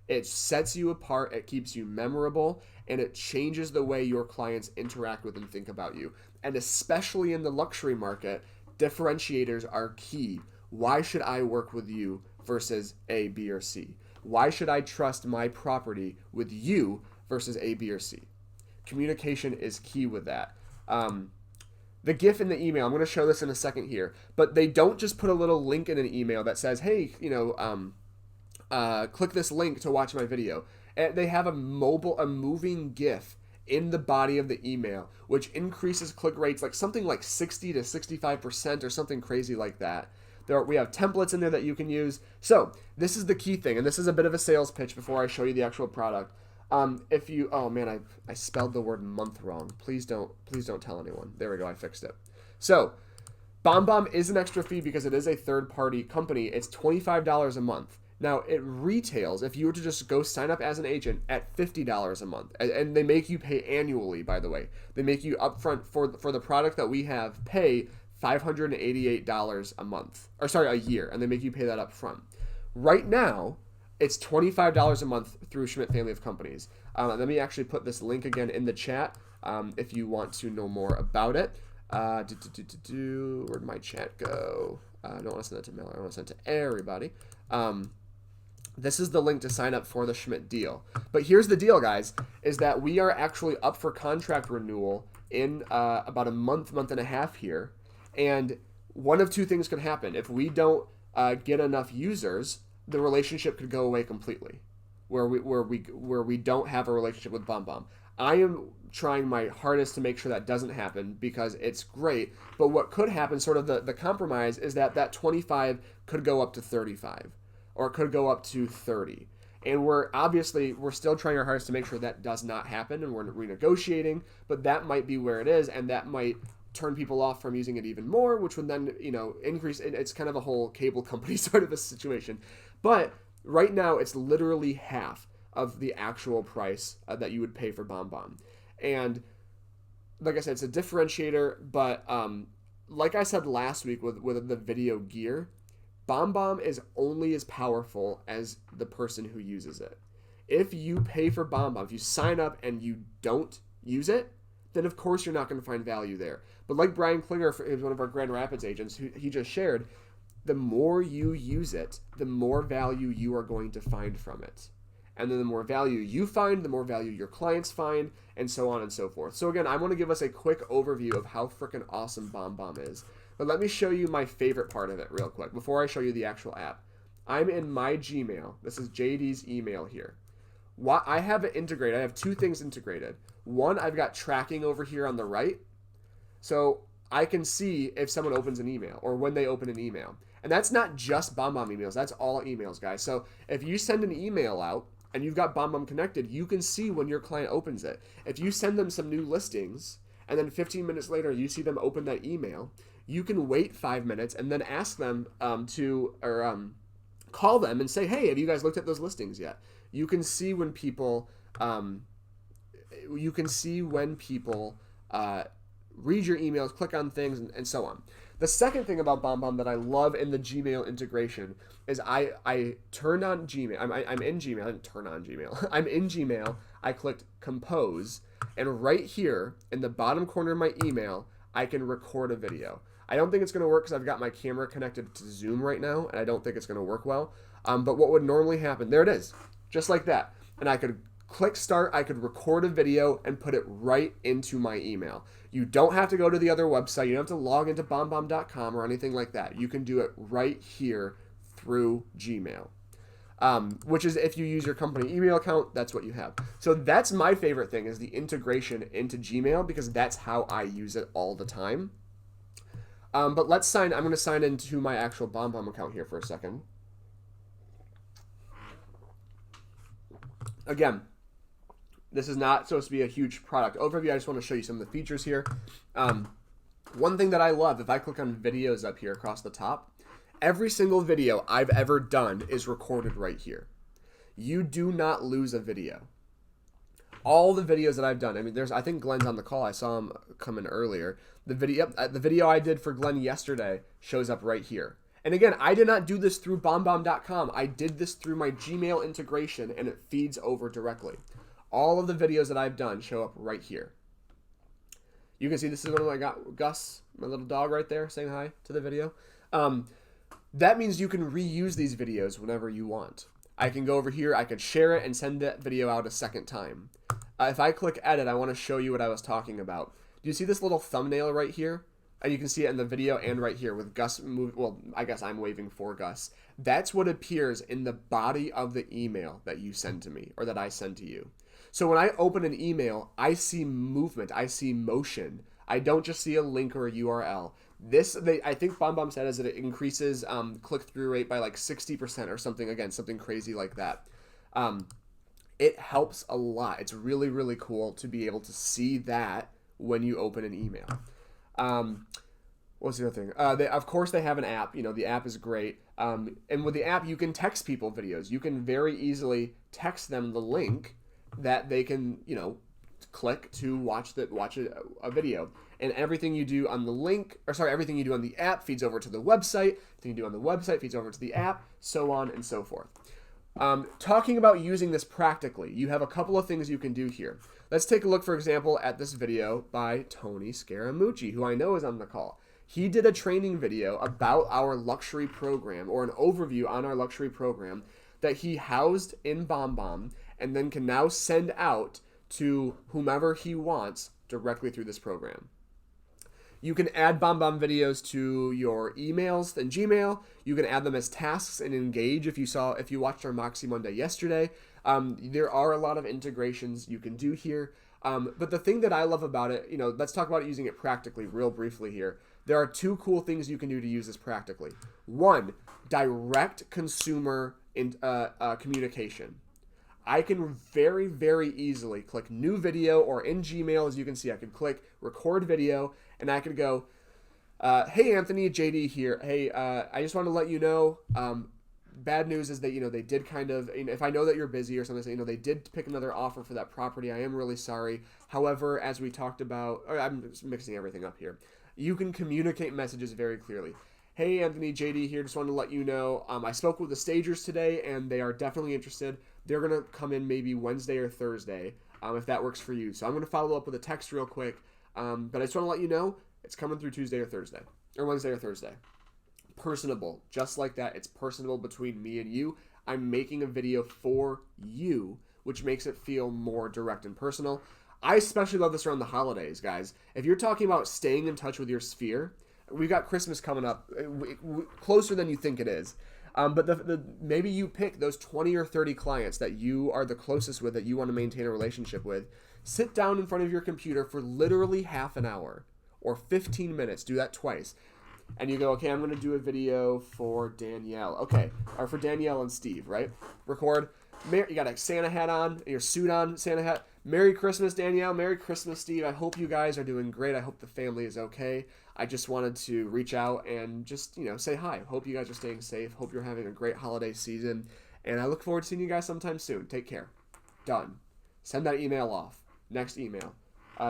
It sets you apart, it keeps you memorable, and it changes the way your clients interact with and think about you. And especially in the luxury market, differentiators are key. Why should I work with you versus A, B, or C? Why should I trust my property with you versus A, B, or C? Communication is key with that. The GIF in the email, I'm going to show this in a second here, but they don't just put a little link in an email that says, hey, click this link to watch my video. And they have a moving GIF in the body of the email, which increases click rates like something like 60 to 65% or something crazy like that. We have templates in there that you can use. So this is the key thing, and this is a bit of a sales pitch before I show you the actual product. If you, oh man, I spelled the word month wrong. Please don't tell anyone. There we go, I fixed it. So BombBomb is an extra fee because it is a third-party company. It's $25 a month. Now, it retails, if you were to just go sign up as an agent, at $50 a month. And they make you pay annually, by the way. They make you upfront for the product that we have pay $588 a month. Or sorry, a year. And they make you pay that up front. Right now, it's $25 a month through Schmidt Family of Companies. Let me actually put this link again in the chat if you want to know more about it. Where'd my chat go? I don't want to send that to Miller. I want to send it to everybody. This is the link to sign up for the Schmidt deal. But here's the deal, guys, is that we are actually up for contract renewal in about a month and a half here. And one of two things could happen. If we don't get enough users, the relationship could go away completely, where we don't have a relationship with BombBomb. I am trying my hardest to make sure that doesn't happen because it's great. But what could happen, sort of the compromise, is that 25 could go up to 35. Or it could go up to 30. And we're still trying our hardest to make sure that does not happen, and we're renegotiating, but that might be where it is, and that might turn people off from using it even more, which would then, increase. It's kind of a whole cable company sort of a situation. But right now, it's literally half of the actual price that you would pay for BombBomb. And like I said, it's a differentiator, but like I said last week with the video gear, BombBomb is only as powerful as the person who uses it. If you pay for BombBomb, if you sign up and you don't use it, then of course you're not going to find value there. But like Brian Klinger, who's one of our Grand Rapids agents, who he just shared, the more you use it, the more value you are going to find from it. And then the more value you find, the more value your clients find, and so on and so forth. So again, I want to give us a quick overview of how freaking awesome BombBomb is. But let me show you my favorite part of it real quick before I show you the actual app. I'm in my Gmail. This is JD's email here. I have it integrated. I have two things integrated. One, I've got tracking over here on the right. So I can see if someone opens an email or when they open an email. And that's not just BombBomb emails. That's all emails, guys. So if you send an email out and you've got BombBomb connected, you can see when your client opens it. If you send them some new listings and then 15 minutes later you see them open that email, you can wait 5 minutes and then ask them call them and say, hey, have you guys looked at those listings yet? You can see when people read your emails, click on things, and so on. The second thing about BombBomb that I love in the Gmail integration is I turned on Gmail. I'm in Gmail. I didn't turn on Gmail. I'm in Gmail. I clicked Compose, and right here in the bottom corner of my email, I can record a video. I don't think it's going to work because I've got my camera connected to Zoom right now, and I don't think it's going to work well. But what would normally happen, there it is, just like that. And I could click start, I could record a video and put it right into my email. You don't have to go to the other website. You don't have to log into bombbomb.com or anything like that. You can do it right here through Gmail. Which is if you use your company email account, that's what you have. So that's my favorite thing, is the integration into Gmail, because that's how I use it all the time. But I'm going to sign into my actual BombBomb account here for a second. Again, this is not supposed to be a huge product overview. I just want to show you some of the features here. One thing that I love, if I click on videos up here across the top, every single video I've ever done is recorded right here. You do not lose a video. all the videos that I've done. I mean, I think Glenn's on the call. I saw him come in earlier. The video I did for Glenn yesterday shows up right here. And again, I did not do this through BombBomb.com. I did this through my Gmail integration, and it feeds over directly. All of the videos that I've done show up right here. You can see this is one of my Gus, my little dog right there, saying hi to the video. That means you can reuse these videos whenever you want. I can go over here, I can share it and send that video out a second time. If I click edit, I want to show you what I was talking about. Do you see this little thumbnail right here? And you can see it in the video and right here with Gus moving. Well, I guess I'm waving for Gus. That's what appears in the body of the email that you send to me or that I send to you. So when I open an email, I see movement, I see motion. I don't just see a link or a URL. I think BombBomb said is that it increases click-through rate by like 60% or something. Again, something crazy like that. It helps a lot. It's really, really cool to be able to see that when you open an email. What's the other thing? Of course, they have an app. You know, the app is great. And with the app, you can text people videos. You can very easily text them the link that they can, you know, click to watch a video. And everything you do on everything you do on the app feeds over to the website. Everything you do on the website feeds over to the app, so on and so forth. Talking about using this practically, you have a couple of things you can do here. Let's take a look, for example, at this video by Tony Scaramucci, who I know is on the call. He did a training video about our luxury program, or an overview on our luxury program, that he housed in BombBomb and then can now send out to whomever he wants directly through this program. You can add BombBomb videos to your emails and Gmail. You can add them as tasks and Engage. If you watched our Moxie Monday yesterday, there are a lot of integrations you can do here. But the thing that I love about it, you know, let's talk about using it practically real briefly here. There are two cool things you can do to use this practically. One, direct consumer communication. I can very, very easily click new video, or in Gmail, as you can see, I could click record video, and I could go, hey, Anthony, JD here. Hey, I just want to let you know, bad news is that, you know, they did kind of, you know, if I know that you're busy or something, you know, they did pick another offer for that property. I am really sorry. However, as we talked about, I'm just mixing everything up here. You can communicate messages very clearly. Hey, Anthony, JD here. Just wanted to let you know, I spoke with the stagers today, and they are definitely interested. They're going to come in maybe Wednesday or Thursday, if that works for you. So I'm going to follow up with a text real quick. But I just want to let you know, it's coming through Tuesday or Thursday, or Wednesday or Thursday. Personable, just like that. It's personable between me and you. I'm making a video for you, which makes it feel more direct and personal. I especially love this around the holidays, guys. If you're talking about staying in touch with your sphere, we've got Christmas coming up, closer than you think it is. But maybe you pick those 20 or 30 clients that you are the closest with, that you want to maintain a relationship with. Sit down in front of your computer for literally half an hour or 15 minutes. Do that twice. And you go, okay, I'm going to do a video for Danielle. Okay, or for Danielle and Steve, right? Record. You got a Santa hat on, your suit on, Santa hat. Merry Christmas, Danielle. Merry Christmas, Steve. I hope you guys are doing great. I hope the family is okay. I just wanted to reach out and just, you know, say hi. Hope you guys are staying safe. Hope you're having a great holiday season. And I look forward to seeing you guys sometime soon. Take care. Done. Send that email off. Next email.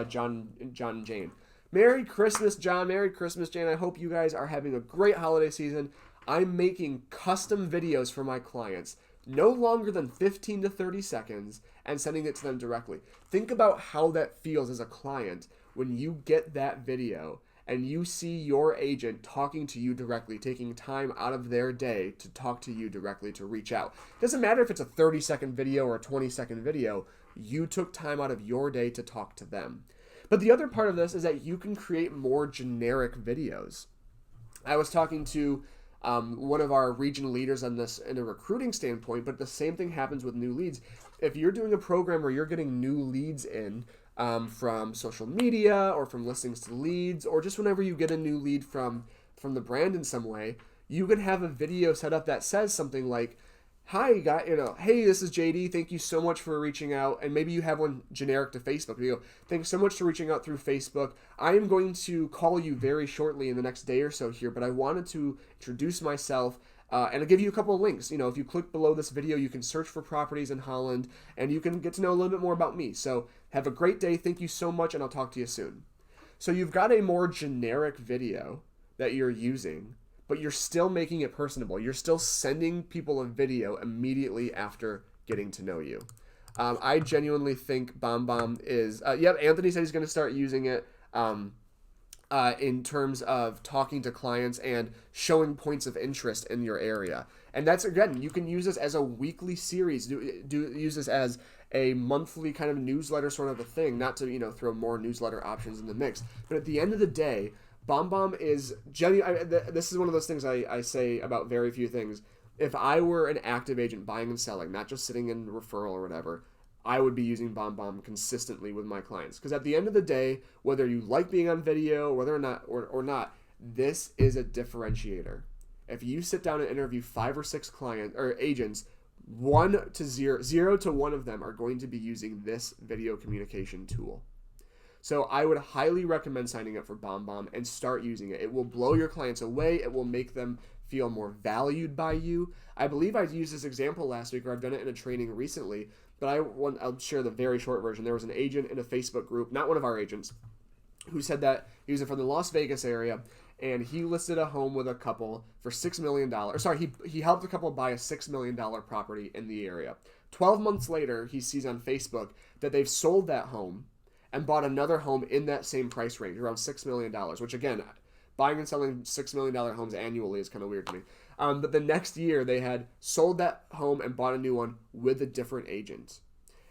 John and Jane. Merry Christmas, John. Merry Christmas, Jane. I hope you guys are having a great holiday season. I'm making custom videos for my clients, no longer than 15 to 30 seconds, and sending it to them directly. Think about how that feels as a client when you get that video and you see your agent talking to you directly, taking time out of their day to talk to you directly, to reach out. It doesn't matter if it's a 30-second video or a 20-second video. You took time out of your day to talk to them. But the other part of this is that you can create more generic videos. I was talking to one of our region leaders on this in a recruiting standpoint, but the same thing happens with new leads. If you're doing a program where you're getting new leads in from social media or from listings to leads, or just whenever you get a new lead from the brand in some way, you can have a video set up that says something like, hi, guy, you know, hey, this is JD. Thank you so much for reaching out. And maybe you have one generic to Facebook. You go, thanks so much for reaching out through Facebook. I am going to call you very shortly in the next day or so here, but I wanted to introduce myself And I'll give you a couple of links. If you click below this video, you can search for properties in Holland, and you can get to know a little bit more about me. So have a great day. Thank you so much, and I'll talk to you soon. So you've got a more generic video that you're using, but you're still making it personable. You're still sending people a video immediately after getting to know you. I genuinely think BombBomb is... Anthony said he's going to start using it in terms of talking to clients and showing points of interest in your area. And that's, again, you can use this as a weekly series. Use this as a monthly kind of newsletter sort of a thing, not to, throw more newsletter options in the mix. But at the end of the day, BombBomb is this is one of those things I say about very few things. If I were an active agent buying and selling, not just sitting in referral or whatever, I would be using BombBomb consistently with my clients. Because at the end of the day, whether you like being on video, whether or not, this is a differentiator. If you sit down and interview 5 or 6 clients or agents, 0 to 1 of them are going to be using this video communication tool. So I would highly recommend signing up for BombBomb and start using it. It will blow your clients away. It will make them feel more valued by you. I believe I used this example last week, or I've done it in a training recently, but I'll share the very short version. There was an agent in a Facebook group, not one of our agents, who said that he was from the Las Vegas area, and he listed a home with a couple for $6 million. Sorry, he helped a couple buy a $6 million property in the area. 12 months later, he sees on Facebook that they've sold that home and bought another home in that same price range, around $6 million, which again, buying and selling $6 million homes annually is kind of weird to me. But the next year, they had sold that home and bought a new one with a different agent.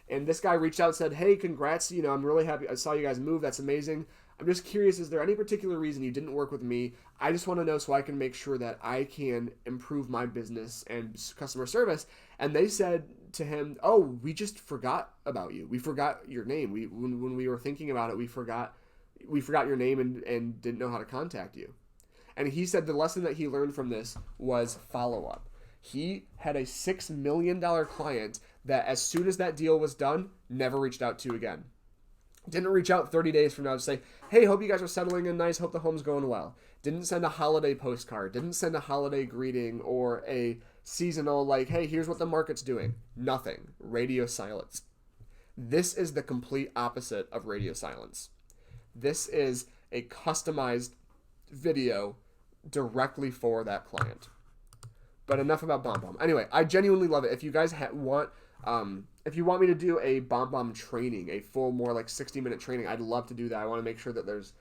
And this guy reached out and said, hey, congrats, I'm really happy. I saw you guys move. That's amazing. I'm just curious, is there any particular reason you didn't work with me? I just want to know so I can make sure that I can improve my business and customer service. And they said to him, oh, we just forgot about you. We forgot your name. When we were thinking about it, we forgot your name and didn't know how to contact you. And he said the lesson that he learned from this was follow-up. He had a $6 million client that as soon as that deal was done, never reached out to again. Didn't reach out 30 days from now to say, hey, hope you guys are settling in nice, hope the home's going well. Didn't send a holiday postcard, didn't send a holiday greeting or a seasonal like, hey, here's what the market's doing. Nothing. Radio silence. This is the complete opposite of radio silence. This is a customized video directly for that client. But enough about BombBomb. Anyway, I genuinely love it. If you guys if you want me to do a BombBomb training, a full more like 60-minute training, I'd love to do that. I want to make sure that there's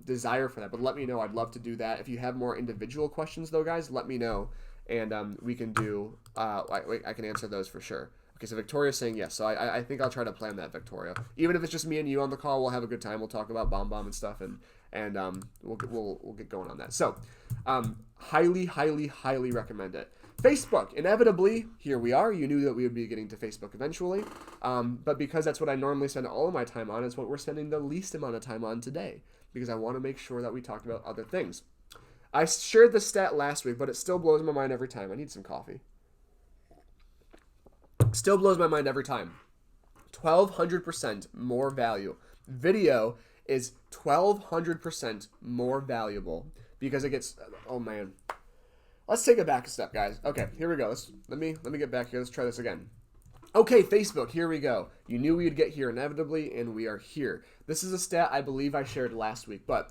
desire for that. But let me know. I'd love to do that. If you have more individual questions, though, guys, let me know. And we can do, I can answer those for sure. Okay, so Victoria's saying yes. So I think I'll try to plan that, Victoria. Even if it's just me and you on the call, we'll have a good time. We'll talk about BombBomb and stuff, and we'll get going on that. So highly, highly, highly recommend it. Facebook, inevitably, here we are. You knew that we would be getting to Facebook eventually. But because that's what I normally spend all of my time on, it's what we're spending the least amount of time on today. Because I want to make sure that we talked about other things. I shared the stat last week, but it still blows my mind every time. I need some coffee. Still blows my mind every time. 1,200% more value. Video is 1,200% more valuable because it gets, oh man. Let's take it back a step, guys. Okay, here we go. Let me get back here. Let's try this again. Okay, Facebook, here we go. You knew we would get here inevitably, and we are here. This is a stat I believe I shared last week, but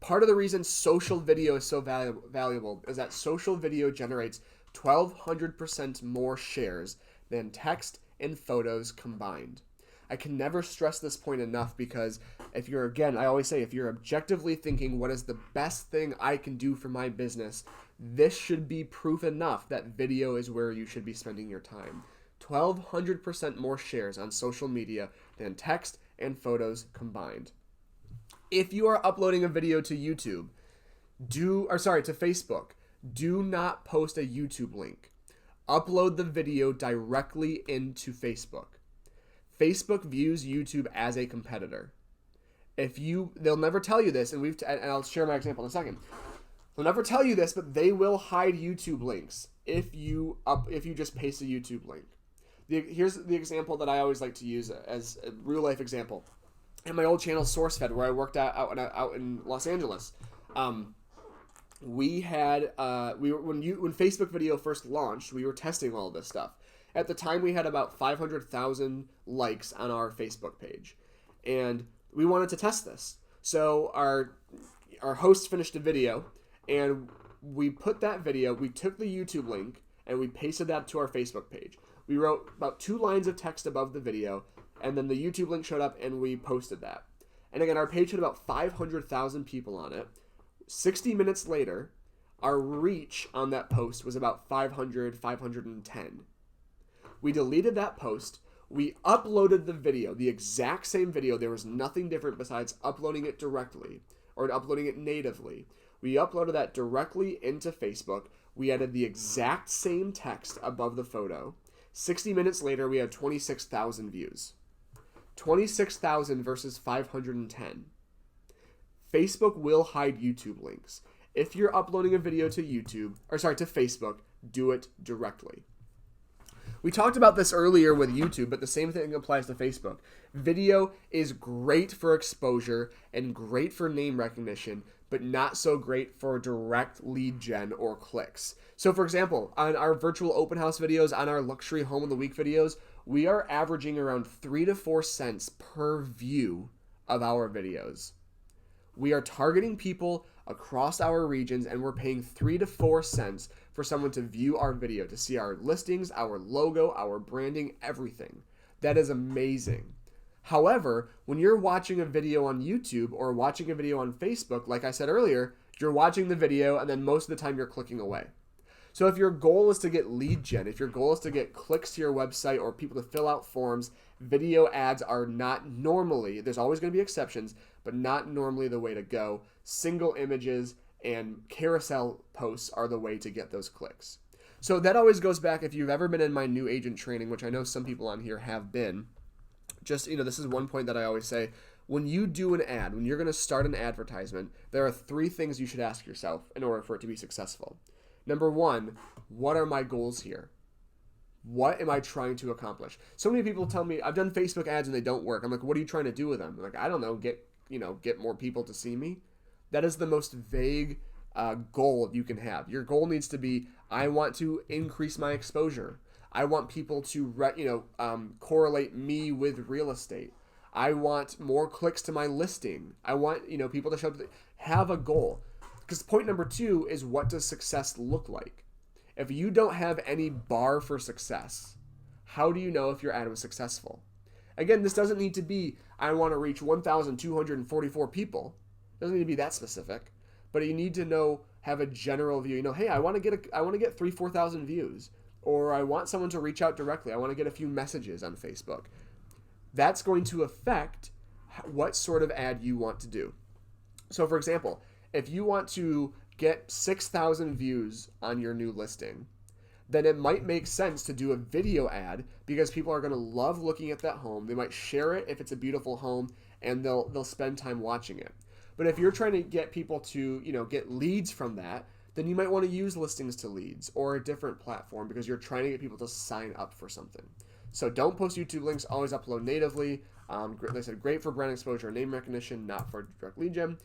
part of the reason social video is so valuable is that social video generates 1,200% more shares than text and photos combined. I can never stress this point enough because I always say, if you're objectively thinking what is the best thing I can do for my business, this should be proof enough that video is where you should be spending your time. 1,200% more shares on social media than text and photos combined. If you are uploading a video to YouTube, to Facebook, do not post a YouTube link. Upload the video directly into Facebook. Facebook views YouTube as a competitor. They'll never tell you this, and I'll share my example in a second. They'll never tell you this, but they will hide YouTube links if you just paste a YouTube link. Here's the example that I always like to use as a real life example. In my old channel SourceFed, where I worked out in Los Angeles, we had when Facebook video first launched, we were testing all of this stuff. At the time, we had about 500,000 likes on our Facebook page, and we wanted to test this. So our host finished a video, and we put that video. We took the YouTube link and we pasted that to our Facebook page. We wrote about 2 lines of text above the video, and then the YouTube link showed up, and we posted that. And again, our page had about 500,000 people on it. 60 minutes later, our reach on that post was about 500, 510. We deleted that post. We uploaded the video, the exact same video. There was nothing different besides uploading it directly or uploading it natively. We uploaded that directly into Facebook. We added the exact same text above the photo. 60 minutes later, we had 26,000 views. 26,000 versus 510. Facebook will hide YouTube links. If you're uploading a video to Facebook, do it directly. We talked about this earlier with YouTube, but the same thing applies to Facebook. Video is great for exposure and great for name recognition, but not so great for direct lead gen or clicks. So for example, on our virtual open house videos, on our luxury home of the week videos, we are averaging around 3 to 4 cents per view of our videos. We are targeting people across our regions, and we're paying 3 to 4 cents for someone to view our video, to see our listings, our logo, our branding, everything. That is amazing. However, when you're watching a video on YouTube or watching a video on Facebook, like I said earlier, you're watching the video and then most of the time you're clicking away. So if your goal is to get lead gen, if your goal is to get clicks to your website or people to fill out forms, video ads are not normally, there's always going to be exceptions, but not normally the way to go. Single images and carousel posts are the way to get those clicks. So that always goes back, if you've ever been in my new agent training, which I know some people on here have been, just, this is one point that I always say. When you do an ad, when you're going to start an advertisement, there are 3 things you should ask yourself in order for it to be successful. Number 1, what are my goals here? What am I trying to accomplish? So many people tell me, I've done Facebook ads and they don't work. I'm like, what are you trying to do with them? I'm like, I don't know, get more people to see me. That is the most vague goal you can have. Your goal needs to be, I want to increase my exposure. I want people to correlate me with real estate. I want more clicks to my listing. I want people to show up. Have a goal. Because point number 2 is, what does success look like? If you don't have any bar for success, how do you know if your ad was successful? Again, this doesn't need to be, I want to reach 1,244 people. It doesn't need to be that specific. But you need to have a general view. Hey, I want to get 3,000-4,000 views. Or I want someone to reach out directly. I want to get a few messages on Facebook. That's going to affect what sort of ad you want to do. So for example, if you want to get 6,000 views on your new listing, then it might make sense to do a video ad, because people are going to love looking at that home. They might share it if it's a beautiful home, and they'll spend time watching it. But if you're trying to get people to, get leads from that, then you might want to use Listings to Leads or a different platform, because you're trying to get people to sign up for something. So don't post YouTube links, always upload natively. Like I said, great for brand exposure and name recognition, not for direct lead gen.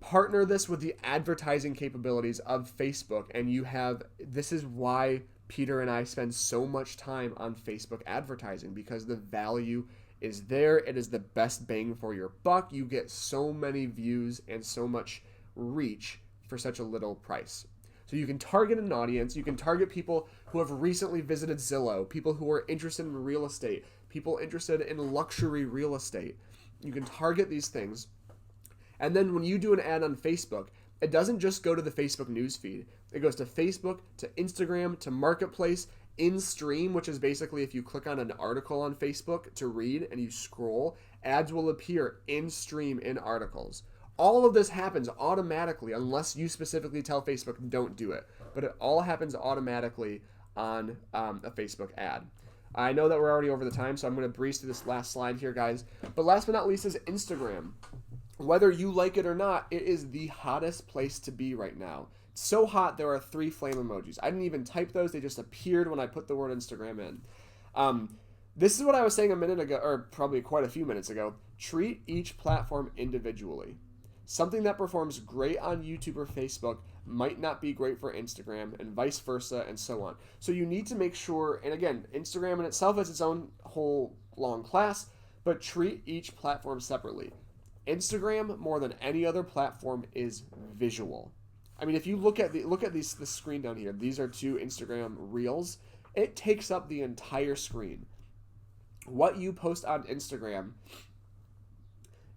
Partner this with the advertising capabilities of Facebook, and this is why Peter and I spend so much time on Facebook advertising, because the value is there. It is the best bang for your buck. You get so many views and so much reach for such a little price. So you can target an audience. You can target people who have recently visited Zillow, people who are interested in real estate, people interested in luxury real estate. You can target these things. And then when you do an ad on Facebook, it doesn't just go to the Facebook newsfeed. It goes to Facebook, to Instagram, to Marketplace, in stream, which is basically if you click on an article on Facebook to read and you scroll, ads will appear in stream in articles. All of this happens automatically unless you specifically tell Facebook don't do it. But it all happens automatically on a Facebook ad. I know that we're already over the time, so I'm going to breeze through this last slide here, guys. But last but not least is Instagram. Whether you like it or not, it is the hottest place to be right now. It's so hot, there are 3 flame emojis. I didn't even type those. They just appeared when I put the word Instagram in. This is what I was saying a minute ago, or probably quite a few minutes ago. Treat each platform individually. Something that performs great on YouTube or Facebook might not be great for Instagram, and vice versa, and so on. So you need to make sure, and again, Instagram in itself is its own whole long class, but treat each platform separately. Instagram, more than any other platform, is visual. I mean, if you look at the screen down here, these are 2 Instagram Reels. It takes up the entire screen. What you post on Instagram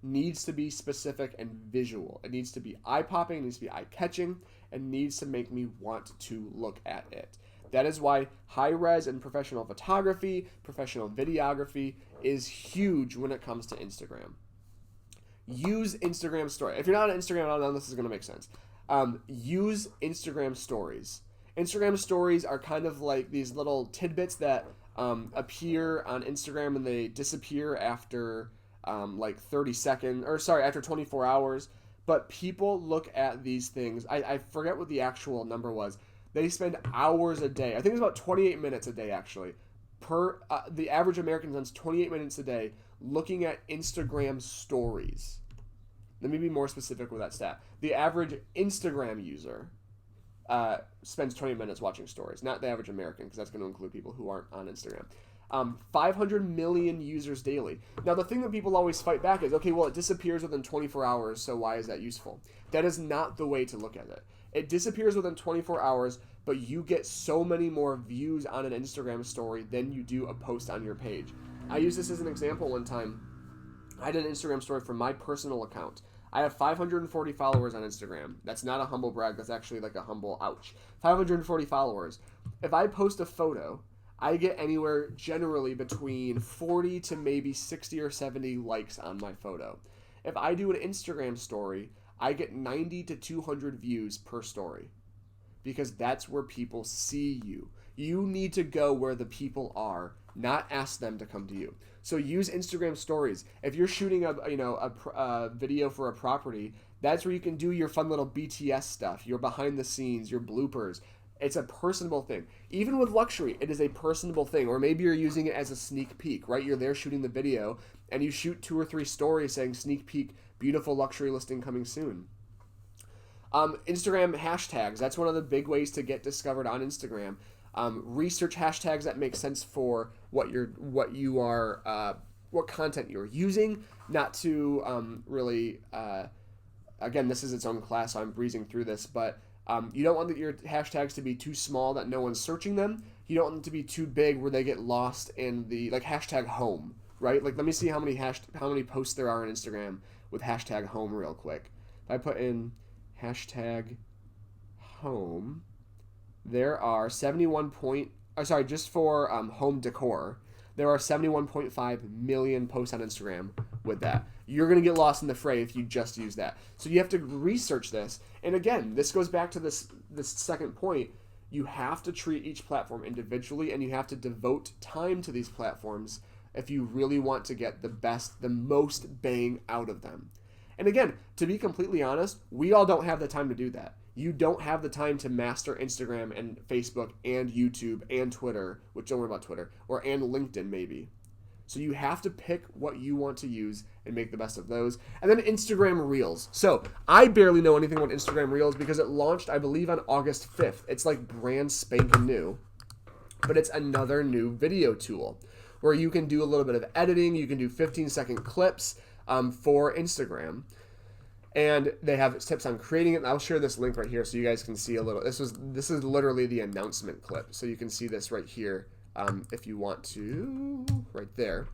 needs to be specific and visual. It needs to be eye-popping, it needs to be eye-catching, and needs to make me want to look at it. That is why high-res and professional photography, professional videography is huge when it comes to Instagram. Use Instagram Stories. If you're not on Instagram, I don't know if this is going to make sense. Use Instagram Stories. Instagram Stories are kind of like these little tidbits that appear on Instagram and they disappear after like 30 seconds, or sorry, after 24 hours. But people look at these things. I forget what the actual number was. They spend hours a day. I think it's about 28 minutes a day, actually. The average American spends 28 minutes a day looking at Instagram Stories. Let me be more specific with that stat. The average Instagram user spends 20 minutes watching stories, not the average American, because that's going to include people who aren't on Instagram. 500 million users daily. Now, the thing that people always fight back is, okay, well, it disappears within 24 hours, so why is that useful? That is not the way to look at it. It disappears within 24 hours, but you get so many more views on an Instagram story than you do a post on your page. I used this as an example one time. I did an Instagram story from my personal account. I have 540 followers on Instagram. That's not a humble brag. That's actually like a humble ouch. 540 followers. If I post a photo, I get anywhere generally between 40 to maybe 60 or 70 likes on my photo. If I do an Instagram story, I get 90 to 200 views per story, because that's where people see you. You need to go where the people are, not ask them to come to you. So use Instagram Stories. If you're shooting a video for a property, that's where you can do your fun little BTS stuff, your behind the scenes, your bloopers. It's a personable thing. Even with luxury, it is a personable thing. Or maybe you're using it as a sneak peek, right? You're there shooting the video, and you shoot 2 or 3 stories saying sneak peek, beautiful luxury listing coming soon. Instagram hashtags. That's one of the big ways to get discovered on Instagram. Research hashtags that make sense for what content you're using. Not to really. Again, this is its own class, so I'm breezing through this, but. You don't want your hashtags to be too small that no one's searching them. You don't want them to be too big where they get lost in the, like, hashtag home, right? Like, let me see how many posts there are on Instagram with hashtag home real quick. If I put in hashtag home, there are just for home decor, there are 71.5 million posts on Instagram with that. You're going to get lost in the fray if you just use that. So you have to research this. And again, this goes back to this second point. You have to treat each platform individually, and you have to devote time to these platforms if you really want to get the most bang out of them. And again, to be completely honest, we all don't have the time to do that. You don't have the time to master Instagram and Facebook and YouTube and Twitter, which don't worry about Twitter, and LinkedIn maybe. So you have to pick what you want to use and make the best of those. And then Instagram Reels. So I barely know anything about Instagram Reels because it launched, I believe, on August 5th. It's like brand spanking new, but it's another new video tool where you can do a little bit of editing. You can do 15-second clips for Instagram. And they have tips on creating it. And I'll share this link right here so you guys can see a little. This is literally the announcement clip. So you can see this right here if you want to, right there.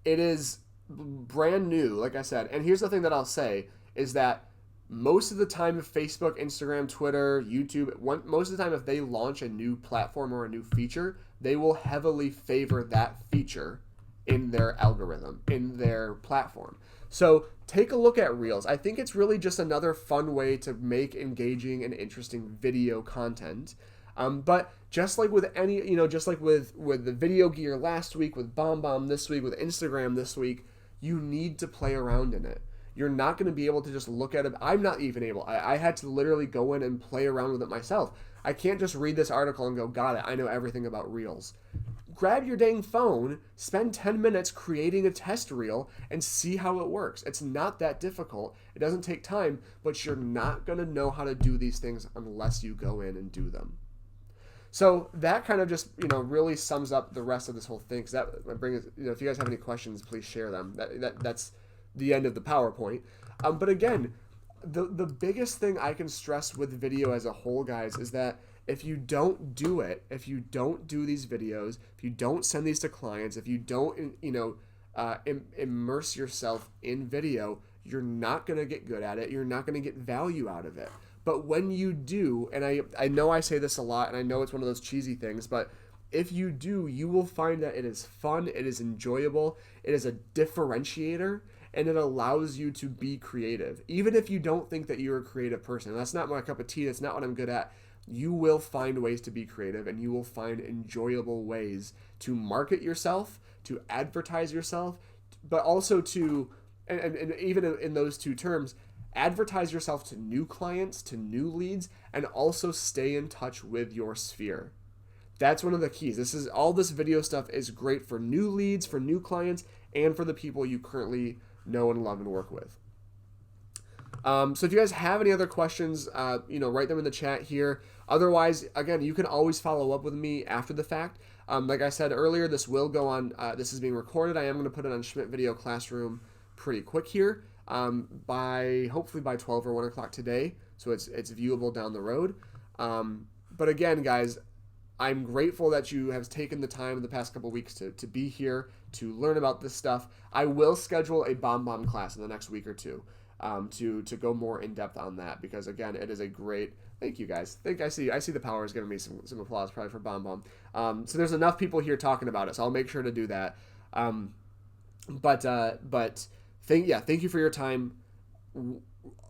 It is brand new, like I said. And here's the thing that I'll say is that most of the time if Facebook, Instagram, Twitter, YouTube, most of the time if they launch a new platform or a new feature, they will heavily favor that feature in their algorithm, in their platform. So take a look at Reels. I think it's really just another fun way to make engaging and interesting video content. But just like with just like with the video gear last week, with BombBomb this week, with Instagram this week, you need to play around in it. You're not going to be able to just look at it. I'm not even able. I had to literally go in and play around with it myself. I can't just read this article and go, got it, I know everything about Reels. grab your dang phone, spend 10 minutes creating a test reel, and see how it works. It's not that difficult. It doesn't take time, but you're not going to know how to do these things unless you go in and do them. So that kind of just, really sums up the rest of this whole thing. Because that brings, if you guys have any questions, please share them. That's the end of the PowerPoint. But again, the biggest thing I can stress with video as a whole, guys, is that if you don't do it, if you don't do these videos, if you don't send these to clients, if you don't, immerse yourself in video, you're not going to get good at it. You're not going to get value out of it. But when you do, and I know I say this a lot, and I know it's one of those cheesy things, but if you do, you will find that it is fun, it is enjoyable, it is a differentiator, and it allows you to be creative. Even if you don't think that you're a creative person, that's not my cup of tea, that's not what I'm good at, you will find ways to be creative, and you will find enjoyable ways to market yourself, to advertise yourself, but also to, and even in those two terms, advertise yourself to new clients, to new leads, and also stay in touch with your sphere. That's one of the keys. All this video stuff is great for new leads, for new clients, and for the people you currently know and love and work with. So if you guys have any other questions, write them in the chat here. Otherwise, again, you can always follow up with me after the fact. Like I said earlier, this will go on. This is being recorded. I am going to put it on Schmidt Video Classroom pretty quick here. Hopefully by 12 or 1 o'clock today, so it's viewable down the road. But again, guys, I'm grateful that you have taken the time in the past couple weeks to be here, to learn about this stuff. I will schedule a BombBomb class in the next week or two to go more in depth on that, because again, it is a great. Thank you, guys. I see the powers giving me some applause probably for BombBomb. So there's enough people here talking about it, so I'll make sure to do that. Thank you for your time.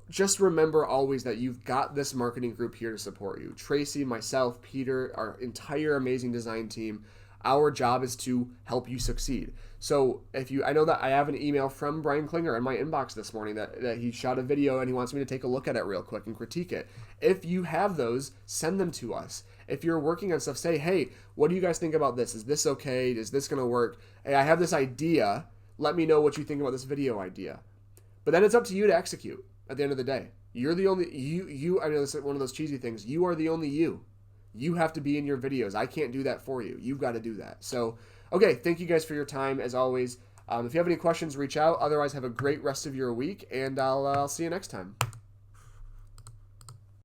Just remember always that you've got this marketing group here to support you. Tracy, myself, Peter, our entire amazing design team. Our job is to help you succeed. So I know that I have an email from Brian Klinger in my inbox this morning that he shot a video and he wants me to take a look at it real quick and critique it. If you have those, send them to us. If you're working on stuff, say, hey, what do you guys think about this? Is this okay? Is this going to work? Hey, I have this idea. Let me know what you think about this video idea. But then it's up to you to execute at the end of the day. You're the only, I know this is one of those cheesy things. You are the only you. You have to be in your videos. I can't do that for you. You've got to do that. So, okay, thank you guys for your time as always. If you have any questions, reach out. Otherwise, have a great rest of your week, and I'll see you next time.